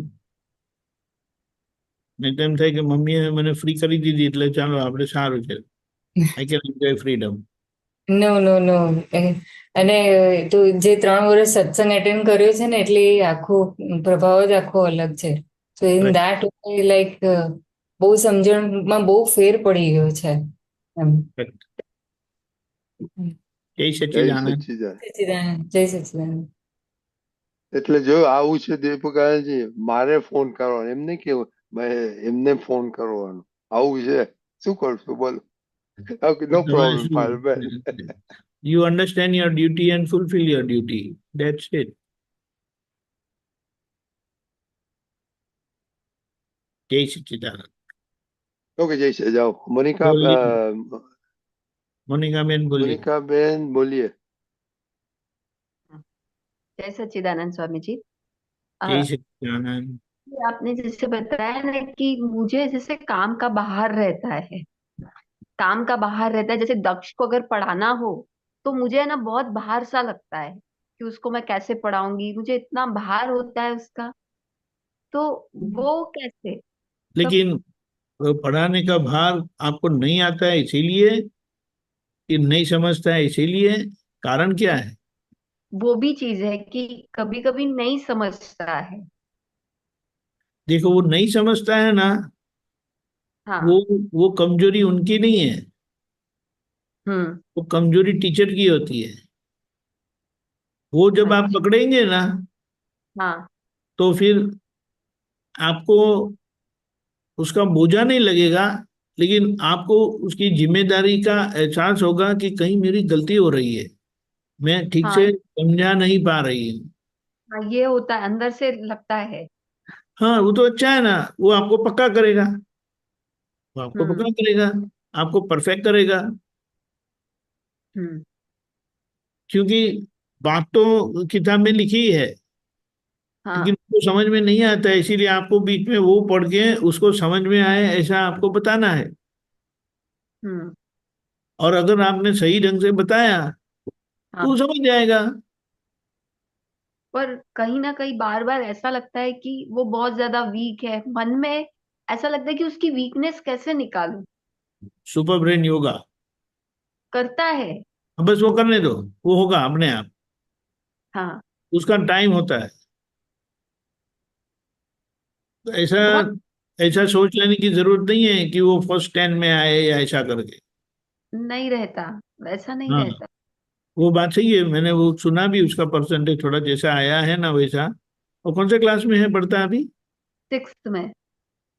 નહીં તો એમ થાય કે મમ્મીએ મને ફ્રી કરી દીધી એટલે ચાલો આપણે સારું છે, આઈ કેન એન્જોય ફ્રીડમ. નો. અને તો જે 3 વર્ષ સત્સંગ એટેન્ડ કર્યો છે ને એટલે એ આખો પ્રભાવ જ આખો અલગ છે. સો ઇન ધેટ લાઈક બહુ સમજણમાં બહુ ફેર પડી ગયો છે એમ. જય સચ્ચિદાનંદ. જય સચ્ચિદાનંદ. એટલે જો આવું છે દીપકાજી, મારે ફોન કરવાનો, એમ નહીં કેવું એમને ફોન કરવાનો, આવું છે. શું કરશું બોલો? નો પ્રોબ્લેમ પાયલબેન. You understand your duty and fulfill your duty. That's it. જય સચ્ચિદાનંદ. ઓકે જય શ્રી જાઓ. મોનિકાબેન બોલીએ. મોનિકાબેન બોલીએ. जय सच्चिदानंद स्वामी जी। जय सच्चिदानंद। आपने जैसे बताया ना कि मुझे जैसे काम का बाहर रहता है, जैसे दक्ष को अगर पढ़ाना हो तो मुझे है ना बहुत बाहर सा लगता है कि उसको मैं कैसे पढ़ाऊंगी, मुझे इतना भार होता है उसका, तो वो कैसे? लेकिन पढ़ाने का भार आपको नहीं आता है इसीलिए कि नहीं समझता है इसीलिए? कारण क्या है? वो भी चीज है कि कभी कभी नहीं समझता है। देखो वो नहीं समझता है ना, हाँ। वो कमजोरी उनकी नहीं है, वो कमजोरी टीचर की होती है। वो जब आप पकड़ेंगे ना, हाँ, तो फिर आपको उसका बोझा नहीं लगेगा, लेकिन आपको उसकी जिम्मेदारी का एहसास होगा कि कहीं मेरी गलती हो रही है, मैं ठीक हाँ, से समझा नहीं पा रही हूँ। हाँ, ये होता है, अंदर से लगता है। हाँ वो तो अच्छा है ना, वो आपको पक्का करेगा, वो आपको पक्का करेगा, आपको परफेक्ट करेगा। क्योंकि बात तो किताब में लिखी ही है, लेकिन उसको समझ में नहीं आता है, इसीलिए आपको बीच में वो पढ़ के उसको समझ में आए ऐसा आपको बताना है। और अगर आपने सही ढंग से बताया तो वो समझ जाएगा। पर कहीं ना कहीं बार बार ऐसा लगता है कि वो बहुत ज्यादा वीक है, मन में ऐसा लगता है कि उसकी वीकनेस कैसे निकालूं। सुपर ब्रेन योगा करता है। बस वो करने दो, वो होगा अपने आप। हाँ। उसका टाइम होता है। तो ऐसा सोच लेने की जरूरत नहीं है कि वो फर्स्ट 10 में आए या ऐसा करके। नहीं रहता, वैसा नहीं हाँ, रहता। वो बात सही है, मैंने वो सुना भी, उसका परसेंटेज थोड़ा जैसा आया है ना वैसा। और कौन से क्लास में है पढ़ता है अभी? 6th में।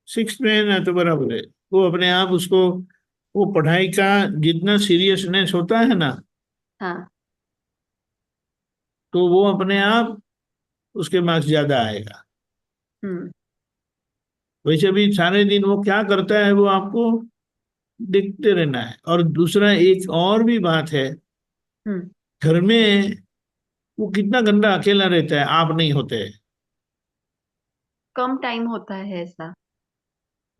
6th में है ना, तो बराबर है। वो अपने आप उसको वो पढ़ाई का जितना सीरियसनेस होता है ना, हाँ। तो वो अपने आप उसके मार्क्स ज्यादा आएगा। हम्म। वैसे भी सारे दिन वो क्या करता है वो आपको देखते रहना है। और दूसरा एक और भी बात है, हम्म। घर में वो कितना गंदा अकेला रहता है, आप नहीं होते। कम टाइम होता है ऐसा।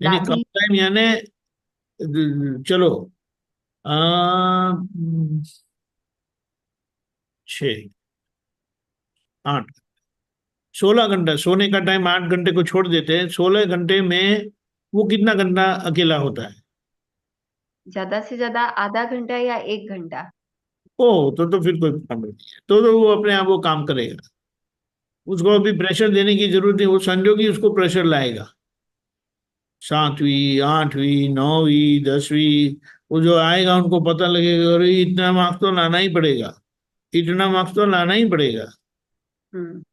यानी कम दादी। टाइम, यानी चलो आ, 6 8 16 घंटा सोने का टाइम, 8 घंटे को छोड़ देते हैं, 16 घंटे में वो कितना घंटा अकेला होता है? ज्यादा से ज्यादा आधा घंटा या 1 घंटा। ओ, तो फिर कोई काम नहीं है। तो वो अपने आप वो काम करेगा। उसको अभी प्रेशर देने की जरूरत नहीं, वो समझो कि उसको प्रेशर लाएगा। 7वीं 8वीं 9वीं 10वीं, वो जो आएगा उनको पता लगेगा, अरे इतना मार्क्स तो लाना ही पड़ेगा, इतना मार्क्स तो लाना ही पड़ेगा। हम्म।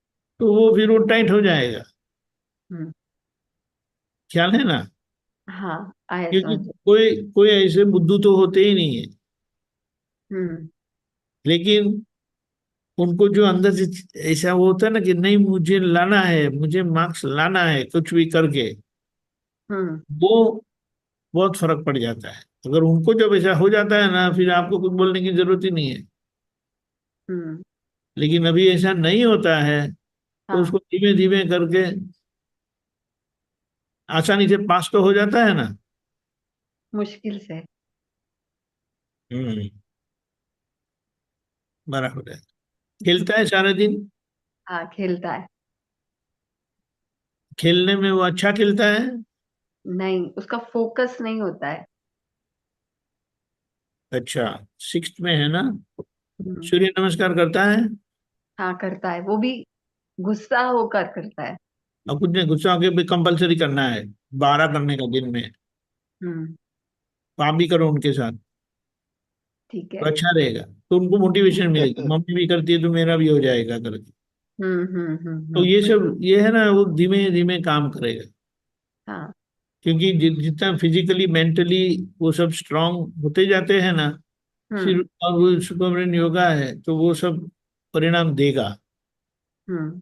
तो वो फिर वो टाइट हो जाएगा। हम्म। ख्याल है ना? हाँ, आया क्योंकि समझ। कोई कोई ऐसे बुद्धू तो होते ही नहीं है, हम्म। लेकिन उनको जो अंदर से ऐसा वो होता है ना कि नहीं, मुझे लाना है, मुझे मार्क्स लाना है कुछ भी करके, हम्म। वो बहुत फर्क पड़ जाता है। अगर उनको जब ऐसा हो जाता है ना, फिर आपको कुछ बोलने की जरूरत ही नहीं है। हम्म। लेकिन अभी ऐसा नहीं होता है, तो हाँ। उसको धीमे धीमे करके आसानी से पास तो हो जाता है ना। मुश्किल से। हम्म, बराबर है। खेलता है सारा दिन। हाँ, खेलता है। खेलने में वो अच्छा खेलता है। नहीं, उसका फोकस नहीं होता है। अच्छा, 6th में है ना? हम्म। सूर्य नमस्कार करता है। हाँ, करता है वो भी। गुस्सा होकर करता है। और कुछ नहीं, गुस्सा होके भी कंपलसरी करना है, 12 करने का दिन में। हम्म। तो आप भी करो उनके साथ, ठीक तो है। अच्छा रहेगा। तो उनको मोटिवेशन मिलेगी, मम्मी भी करती है तो मेरा भी हो जाएगा करके। तो ये सब ये है ना, वो धीमे धीमे काम करेगा। हाँ। क्योंकि जितना फिजिकली मेंटली वो सब स्ट्रांग होते जाते हैं ना, फिर हम्म। और वो सुपरमैन योगा है तो वो सब परिणाम देगा। हम्म।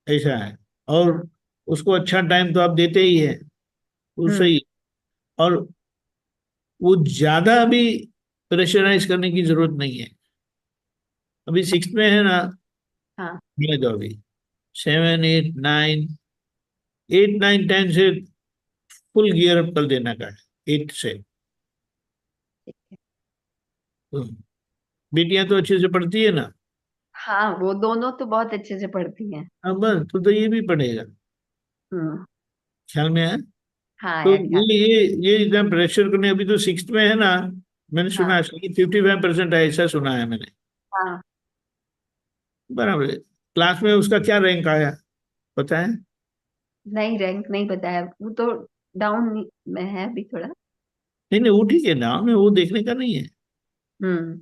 ऐसा है। और उसको अच्छा टाइम तो आप देते ही है, वो हम्म। सही। और वो ज्यादा भी प्रेशराइज करने की जरूरत नहीं है। अभी 6th में है ना, हाँ। मिले दो अभी 7 8 9, 8 9 10 से फुल गियर अप कर देना का है, 8 से। ठीक है। तो बेटियां तो अच्छे से पढ़ती है ना। हाँ, वो दोनों तो बहुत अच्छे से पढ़ती हैं। अब बस तो ये भी पढ़ेगा। हम्म। ख्याल में है? हाँ, तो आया ख्याल। ये इतना प्रेशर करने, अभी तो 6th में है ना। मैंने सुना हाँ। है 55% है, ऐसा सुना है मैंने। हाँ। बराबर है। क्लास में उसका क्या रैंक आया, पता है? नहीं, रैंक नहीं बताया वो तो। डाउन में है अभी थोड़ा। नहीं नहीं, वो ठीक है ना, हमें वो देखने का नहीं है। हम्म।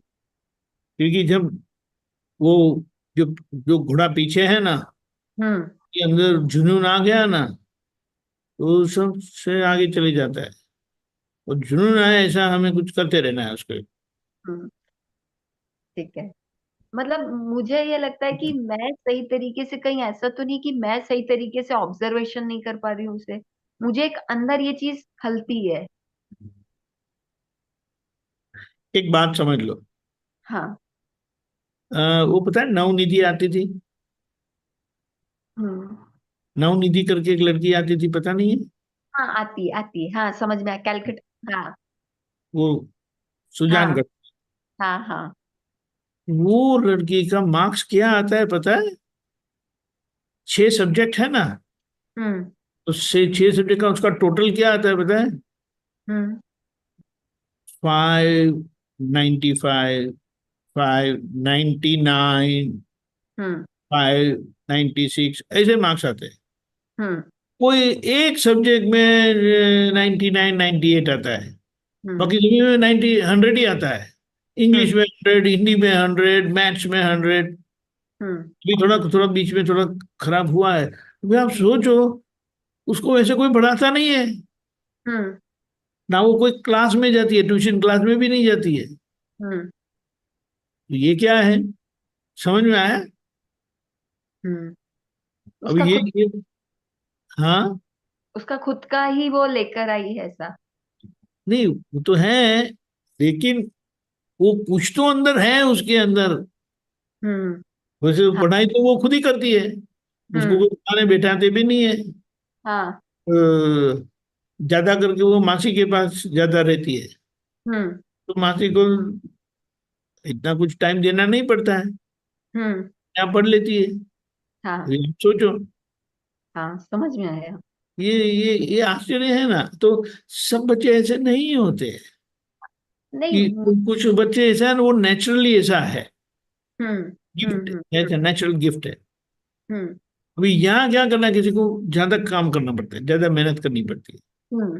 क्योंकि जब वो जो जो घोड़ा पीछे है ना, हम्म। के अंदर जुनून आ गया ना, तो सबसे आगे चले जाता है। और जुनून आए ऐसा हमें कुछ करते रहना है उसको। हम्म। ठीक है। मतलब मुझे ये लगता है कि मैं सही तरीके से, कहीं ऐसा तो नहीं कि मैं सही तरीके से ऑब्जर्वेशन नहीं कर पा रही हूँ उसे। मुझे एक अंदर ये चीज खलती है। एक बात समझ लो, हाँ। वो पता है नवनिधि आती थी। हम्म। नवनिधि करके एक लड़की आती थी, पता नहीं है? हाँ, आती है, हाँ समझ में आया, कैलकट। हाँ। वो हाँ। सुजानगढ़। हाँ। हाँ। वो लड़की का मार्क्स क्या आता है पता है? 6 सब्जेक्ट है ना, हम्म। तो 6 सब्जेक्ट का उसका टोटल क्या आता है पता है? हम्म। 595, 599, हम्म। 596, ऐसे मार्क्स आते हैं। हम्म। कोई एक सब्जेक्ट में 99 98 आता है, हम्म। बाकी सभी में 100 ही आता है। इंग्लिश हम्म। में 100, हिंदी में 100, मैथ्स में 100। हम्म। भी थोड़ा थोड़ा बीच में थोड़ा खराब हुआ है, तो आप सोचो, उसको वैसे कोई पढ़ाता नहीं है। हम्म। ना वो कोई क्लास में जाती है, ट्यूशन क्लास में भी नहीं जाती है। हम्म तो ये क्या है, समझ में आया? हम्म अब उसका खुद ये हाँ, उसका खुद का ही वो लेकर आई है ऐसा। नहीं वो तो है, लेकिन वो कुछ तो अंदर है उसके अंदर। हम्म वैसे हाँ पढ़ाई तो वो खुद ही करती है, उसको हम्म कोई पढ़ाने बैठाते भी नहीं है। हाँ ज्यादा करके वो मासी के पास ज्यादा रहती है, हम्म तो मासी को इतना कुछ टाइम देना नहीं पड़ता है, हम्म यहाँ पढ़ लेती है। हाँ ये सोचो, हाँ समझ में आया। ये आश्चर्य है ना। तो सब बच्चे ऐसे नहीं होते नहीं कि कुछ बच्चे ऐसा है ना, वो नेचुरली ऐसा है, हम्म गिफ्ट हम्म है, नेचुरल गिफ्ट है। हम्म अभी यहाँ क्या करना है, किसी को ज्यादा काम करना पड़ता है, ज्यादा मेहनत करनी पड़ती है। हम्म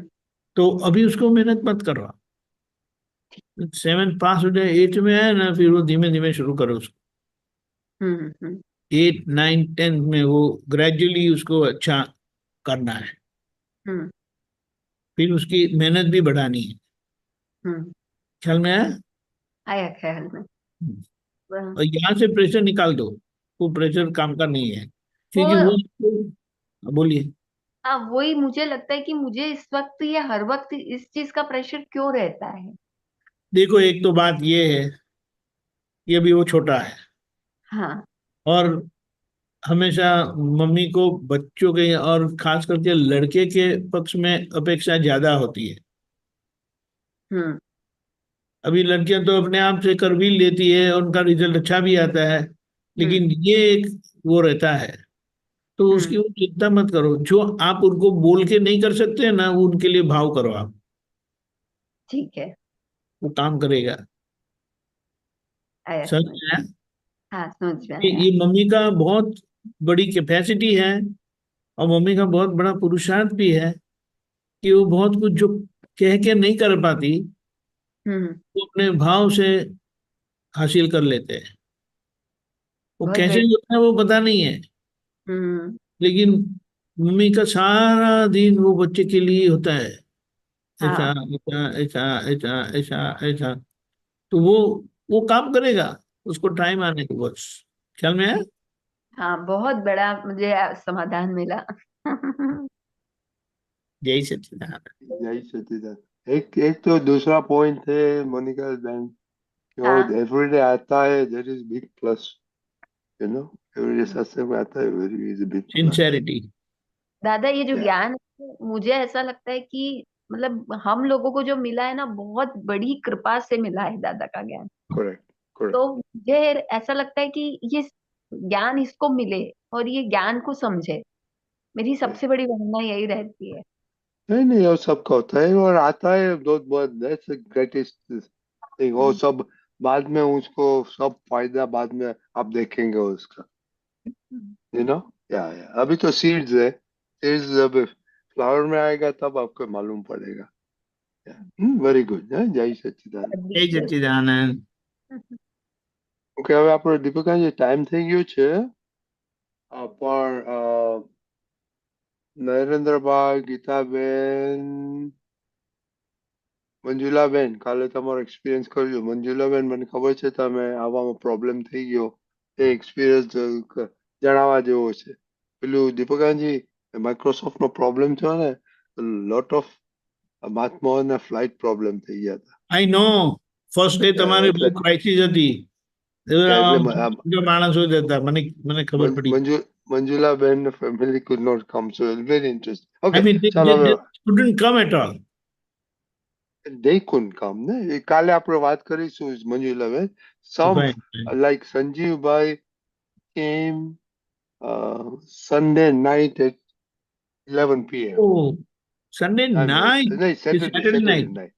तो अभी उसको मेहनत मत करवा, 7 पास हो जाए, 8 में आए ना, फिर वो धीमे धीमे शुरू करो उसको। हम्म 8 9 10 में वो ग्रेजुअली उसको अच्छा करना है, हम्म फिर उसकी मेहनत भी बढ़ानी है। हम्म ख्याल में आया? आया ख्याल में। और यहाँ से प्रेशर निकाल दो, वो प्रेशर काम का नहीं है, वो क्योंकि वो बोलिए। हाँ वही मुझे लगता है कि मुझे इस वक्त ये हर वक्त इस चीज का प्रेशर क्यों रहता है। देखो एक तो बात ये है कि अभी वो छोटा है, हाँ और हमेशा मम्मी को बच्चों के और खास करके लड़के के पक्ष में अपेक्षा ज्यादा होती है। हम्म अभी लड़कियां तो अपने आप से कर भी लेती है, और उनका रिजल्ट अच्छा भी आता है, हम्म लेकिन ये एक वो रहता है। तो उसकी हम्म वो चिंता मत करो, जो आप उनको बोल के नहीं कर सकते ना, वो उनके लिए भाव करो आप, ठीक है। वो काम करेगा। आया समझ समझ। में आया? हाँ समझ में ये आया। ये मम्मी का बहुत बड़ी कैपेसिटी है, और मम्मी का बहुत बड़ा पुरुषार्थ भी है कि वो बहुत कुछ जो कह के नहीं कर पाती, हम्म वो अपने भाव से हासिल कर लेते हैं। वो बहुत कैसे बड़ी। होता है वो पता नहीं है, हम्म लेकिन मम्मी का सारा दिन वो बच्चे के लिए होता है। ऐसा हाँ ऐसा ऐसा ऐसा ऐसा ऐसा, तो वो काम करेगा, उसको टाइम आने को बस। ख्याल में है? हाँ बहुत बड़ा मुझे समाधान मिला। जय सच्चिदानंद। यही सतीदार। एक एक तो दूसरा पॉइंट है मोनिका बहन, कि वो हाँ एवरीडे आता है, that is big plus, you know, everyday सत्संग में आता है, very is big plus. Sincerity. दादा ये जो या ज्ञान है मुझे ऐसा लगता है कि मतलब हम लोगों को जो मिला है ना बहुत बड़ी कृपा से मिला है दादा का ज्ञान। Correct correct. तो मुझे ऐसा लगता है कि ये ज्ञान इसको मिले और ये ज्ञान को समझे। मेरी सबसे बड़ी भावना यही रहती है। नहीं नहीं, वो सबका होता है और आता है, दो बहुत, दैट्स ग्रेटेस्ट थिंग। वो हम्म, सब बाद में उसको सब फायदा बाद में आप देखेंगे उसका, यू नो। या अभी तो सीड्स है, सीड्स जब फ्लावर में आएगा तब आपको मालूम पड़ेगा। वेरी गुड, जय सच्चिदानंद। જય સચ્ચિદાનંદ। ઓકે, હવે આપણો દીપિકાજી ટાઈમ થઈ ગયો છે, પણ નરેન્દ્રભાઈ, ગીતાબેન, મંજુલાબેન, કાલે તમારો એક્સપિરિયન્સ કરજો. મંજુલાબેન, મને ખબર છે તમે આવવામાં પ્રોબ્લેમ થઈ ગયો, એ એક્સપિરિયન્સ જણાવવા જેવો છે. પેલું દીપકાજી, માઇક્રોસોફ્ટ નો પ્રોબ્લેમ થયો ને, લોટ ઓફ મહાત્માઓને ફ્લાઇટ પ્રોબ્લેમ થઈ ગયા હતા. આઈ નો, ફર્સ્ટ ડે તમારે બહુ એટલે ક્રાઇસિસ હતી, એટલે માણસો જ હતા, મને મને ખબર પડી। મંજુલાબેન family could not come, so it's very interesting. I Okay, mean ચાલો હવે couldn't come at all. they couldn't come ને, એ કાલે આપણે વાત કરીશું મંજુલાબેન. Some Fine, fine. like સંજીવભાઈ came Sunday night at 11 p.m. Oh, Sunday I mean, night, no, it's Saturday, Saturday Saturday night. night.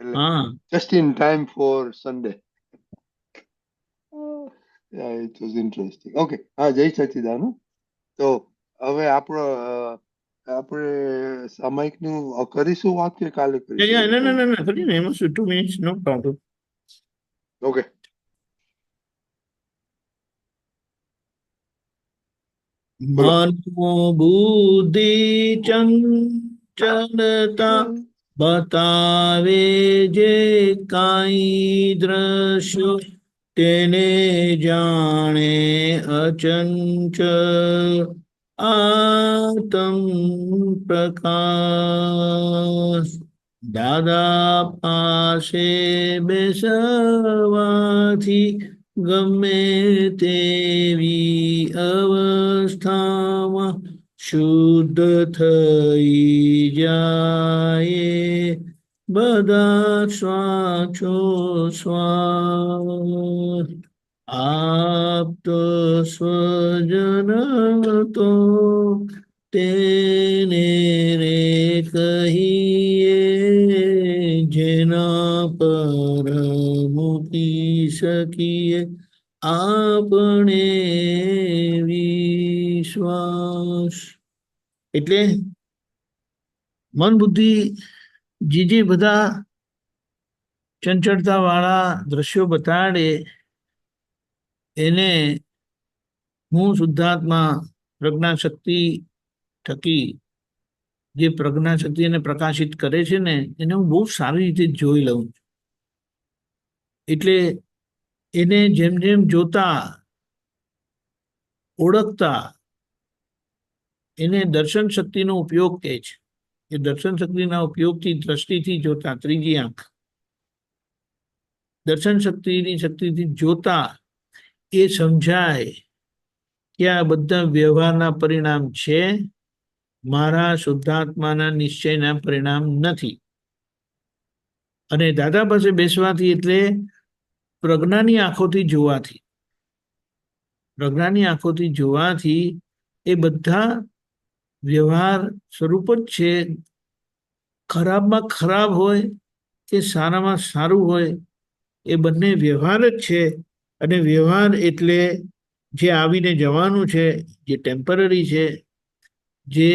એટલે हाँ, just in time for Sunday. Yeah, it was interesting. Okay, હા, જય સચ્ચિદાનંદ. તો હવે આપણે સામાયિકનું કરીશું વાત કે કાલે yeah, કરીશું, yeah, એવું no, no, કહું no, છું. no, 30 minutes, 2 minutes, no problem. Okay. બોલો. मन बुद्धि चंचलता બતાવે જે કાંઈ દ્રશ્ય તેને જાણે અચંચળ આતમ પ્રકાશ. દાદા પાસે બેસવાથી ગમે તેવી અવસ્થામાં શુદ્ધ થઈ જાય બધા શ્વાસોશ્વાસ. આપતો સ્વજન તો તેને રે કહીએ જેના પર મૂકી શકીએ આપણે વિશ્વાસ. એટલે મન બુદ્ધિ જે બધા ચંચળતા વાળા દ્રશ્યો બતાડે એને હું શુદ્ધાત્મા પ્રજ્ઞાશક્તિ થકી જે પ્રજ્ઞાશક્તિ એને પ્રકાશિત કરે છે ને એને હું બહુ સારી રીતે જોઈ લઉં છું. એટલે એને જેમ જેમ જોતા ઓળખતા એને દર્શન શક્તિનો ઉપયોગ કહે છે. એ દર્શન શક્તિના ઉપયોગથી દ્રષ્ટિથી જોતા ત્રીજી આંખ દર્શન શક્તિથી જોતા એ સમજાય કે આ બધા વ્યવહારના પરિણામ છે, મારા શુદ્ધાત્માના નિશ્ચયના પરિણામ નથી. અને દાદા પાસે બેસવાથી એટલે પ્રજ્ઞાની આંખોથી જોવાથી એ બધા વ્યવહાર સ્વરૂપ જ છે. ખરાબમાં ખરાબ હોય કે સારામાં સારું હોય એ બંને વ્યવહાર જ છે. અને વ્યવહાર એટલે જે આવીને જવાનું છે, જે ટેમ્પરરી છે, જે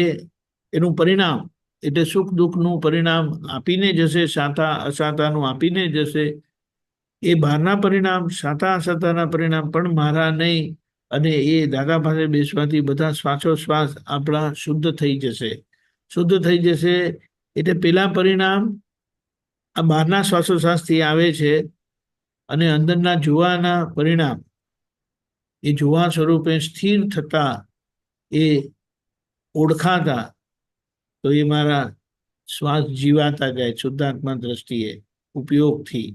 એનું પરિણામ એટલે સુખ દુઃખનું પરિણામ આપીને જશે, સાતા અસાતાનું આપીને જશે. એ બહારના પરિણામ સાતા અસાતાના પરિણામ પણ મારા નહીં. અને એ દાદા પાસે બેસવાથી બધા શ્વાસોશ્વાસ આપણા શુદ્ધ થઈ જશે. શુદ્ધ થઈ જશે એટલે પેલા પરિણામ આ બહારના શ્વાસોશ્વાસથી આવે છે અને અંદરના જોવાના પરિણામ એ જોવા સ્વરૂપે સ્થિર થતા એ ઓળખાતા તો એ મારા શ્વાસ જીવાતા જાય શુદ્ધાત્મા દ્રષ્ટિએ ઉપયોગથી.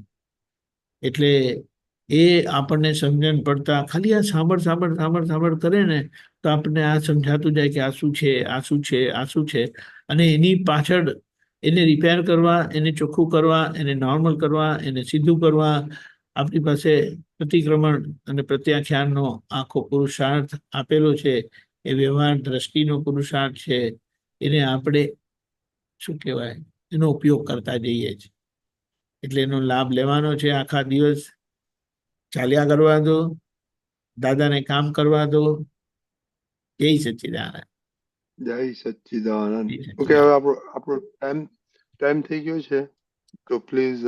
એટલે એ આપણને સમજણ પડતા ખાલી આ સાંભળ કરે ને તો આપણને આ સમજાતું જાય કે આ શું છે, આ શું છે, આ શું છે. અને એની પાછળ એને રિપેર કરવા, એને ચોખ્ખું કરવા, એને નોર્મલ કરવા, એને સીધું કરવા આપણી પાસે પ્રતિક્રમણ અને પ્રત્યાખ્યાનનો આખો પુરુષાર્થ આપેલો છે. એ વ્યવહાર દ્રષ્ટિનો પુરુષાર્થ છે. એને આપણે શું કહેવાય એનો ઉપયોગ કરતા જઈએ છીએ. એટલે એનો લાભ લેવાનો છે. આખા દિવસ ચાલ્યા કરવા દો, દાદાને કામ કરવા દો. જય સચ્ચિદાનંદ. જય સચ્ચિદાનંદ. જય ઓકે, હવે સચ્ચિદાનંદ. આપણો ટાઈમ થઈ ગયો છે, તો પ્લીઝ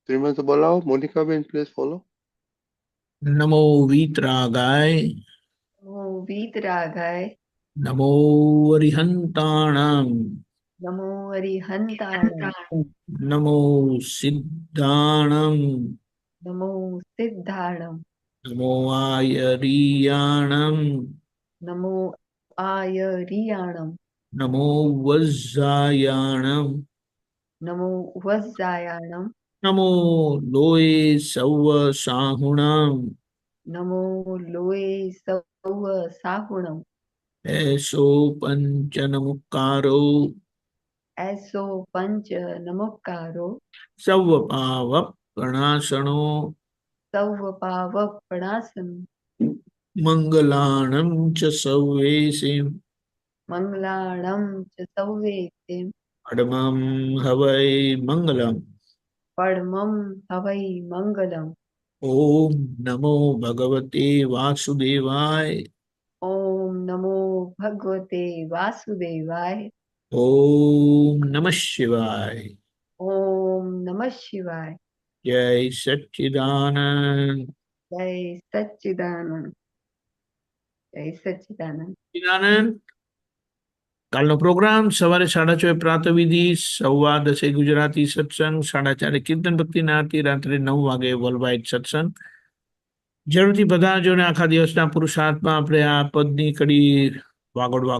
શ્રીમંત બોલાવો. મોનિકાબેન પ્લીઝ ફોલો. નમો વીતરાગાય, નમો વીતરાગાય, નમો અરિહંતાણમ, નમો અરિહંતાણમ, નમો સિદ્ધાણમ, નમો સિદ્ધાણમ, નમો આયરિયાણમ, નમો આયરિયાણમ, નમો વજ્જાયાણમ, નમો વજ્જાયાણમ, નમો લોય સૌવ સાહુણમ, નમો લોય સૌ સાહુણમ, એસો પંચનમુક્કારો, એસો પંચ નમોકારો, સૌ પાવ પ્રણાશણો, સૌ પાવ પ્રણાસન, મંગલાણમ ચ સૌવેસીમ, મંગલાણમ ચ સૌવે તેમ, અડમમ હવૈ મંગલમ. પરમં હવૈ મંગલમ. ઓમ નમો ભગવતે વાસુદેવાય. ઓમ નમો ભગવતે વાસુદેવાય. ઓમ નમઃ શિવાય. ઓમ નમઃ શિવાય. જય સચ્ચિદાનંદ. જય સચ્ચિદાનંદ. જય સચ્ચિદાનંદ. સચ્ચિદાનંદ કાલનો પ્રોગ્રામ સવારે 6:30 પ્રાતઃવિધિ, 10:15 ગુજરાતી સત્સંગ, 4:30 કીર્તન ભક્તિના આરતી, રાત્રે 9 વાગે વર્લ્ડ વાઇડ સત્સંગ. જરૂરથી બધા જોને આખા દિવસના પુરુષાર્થમાં આપણે આ પદની કડી વાગોડવા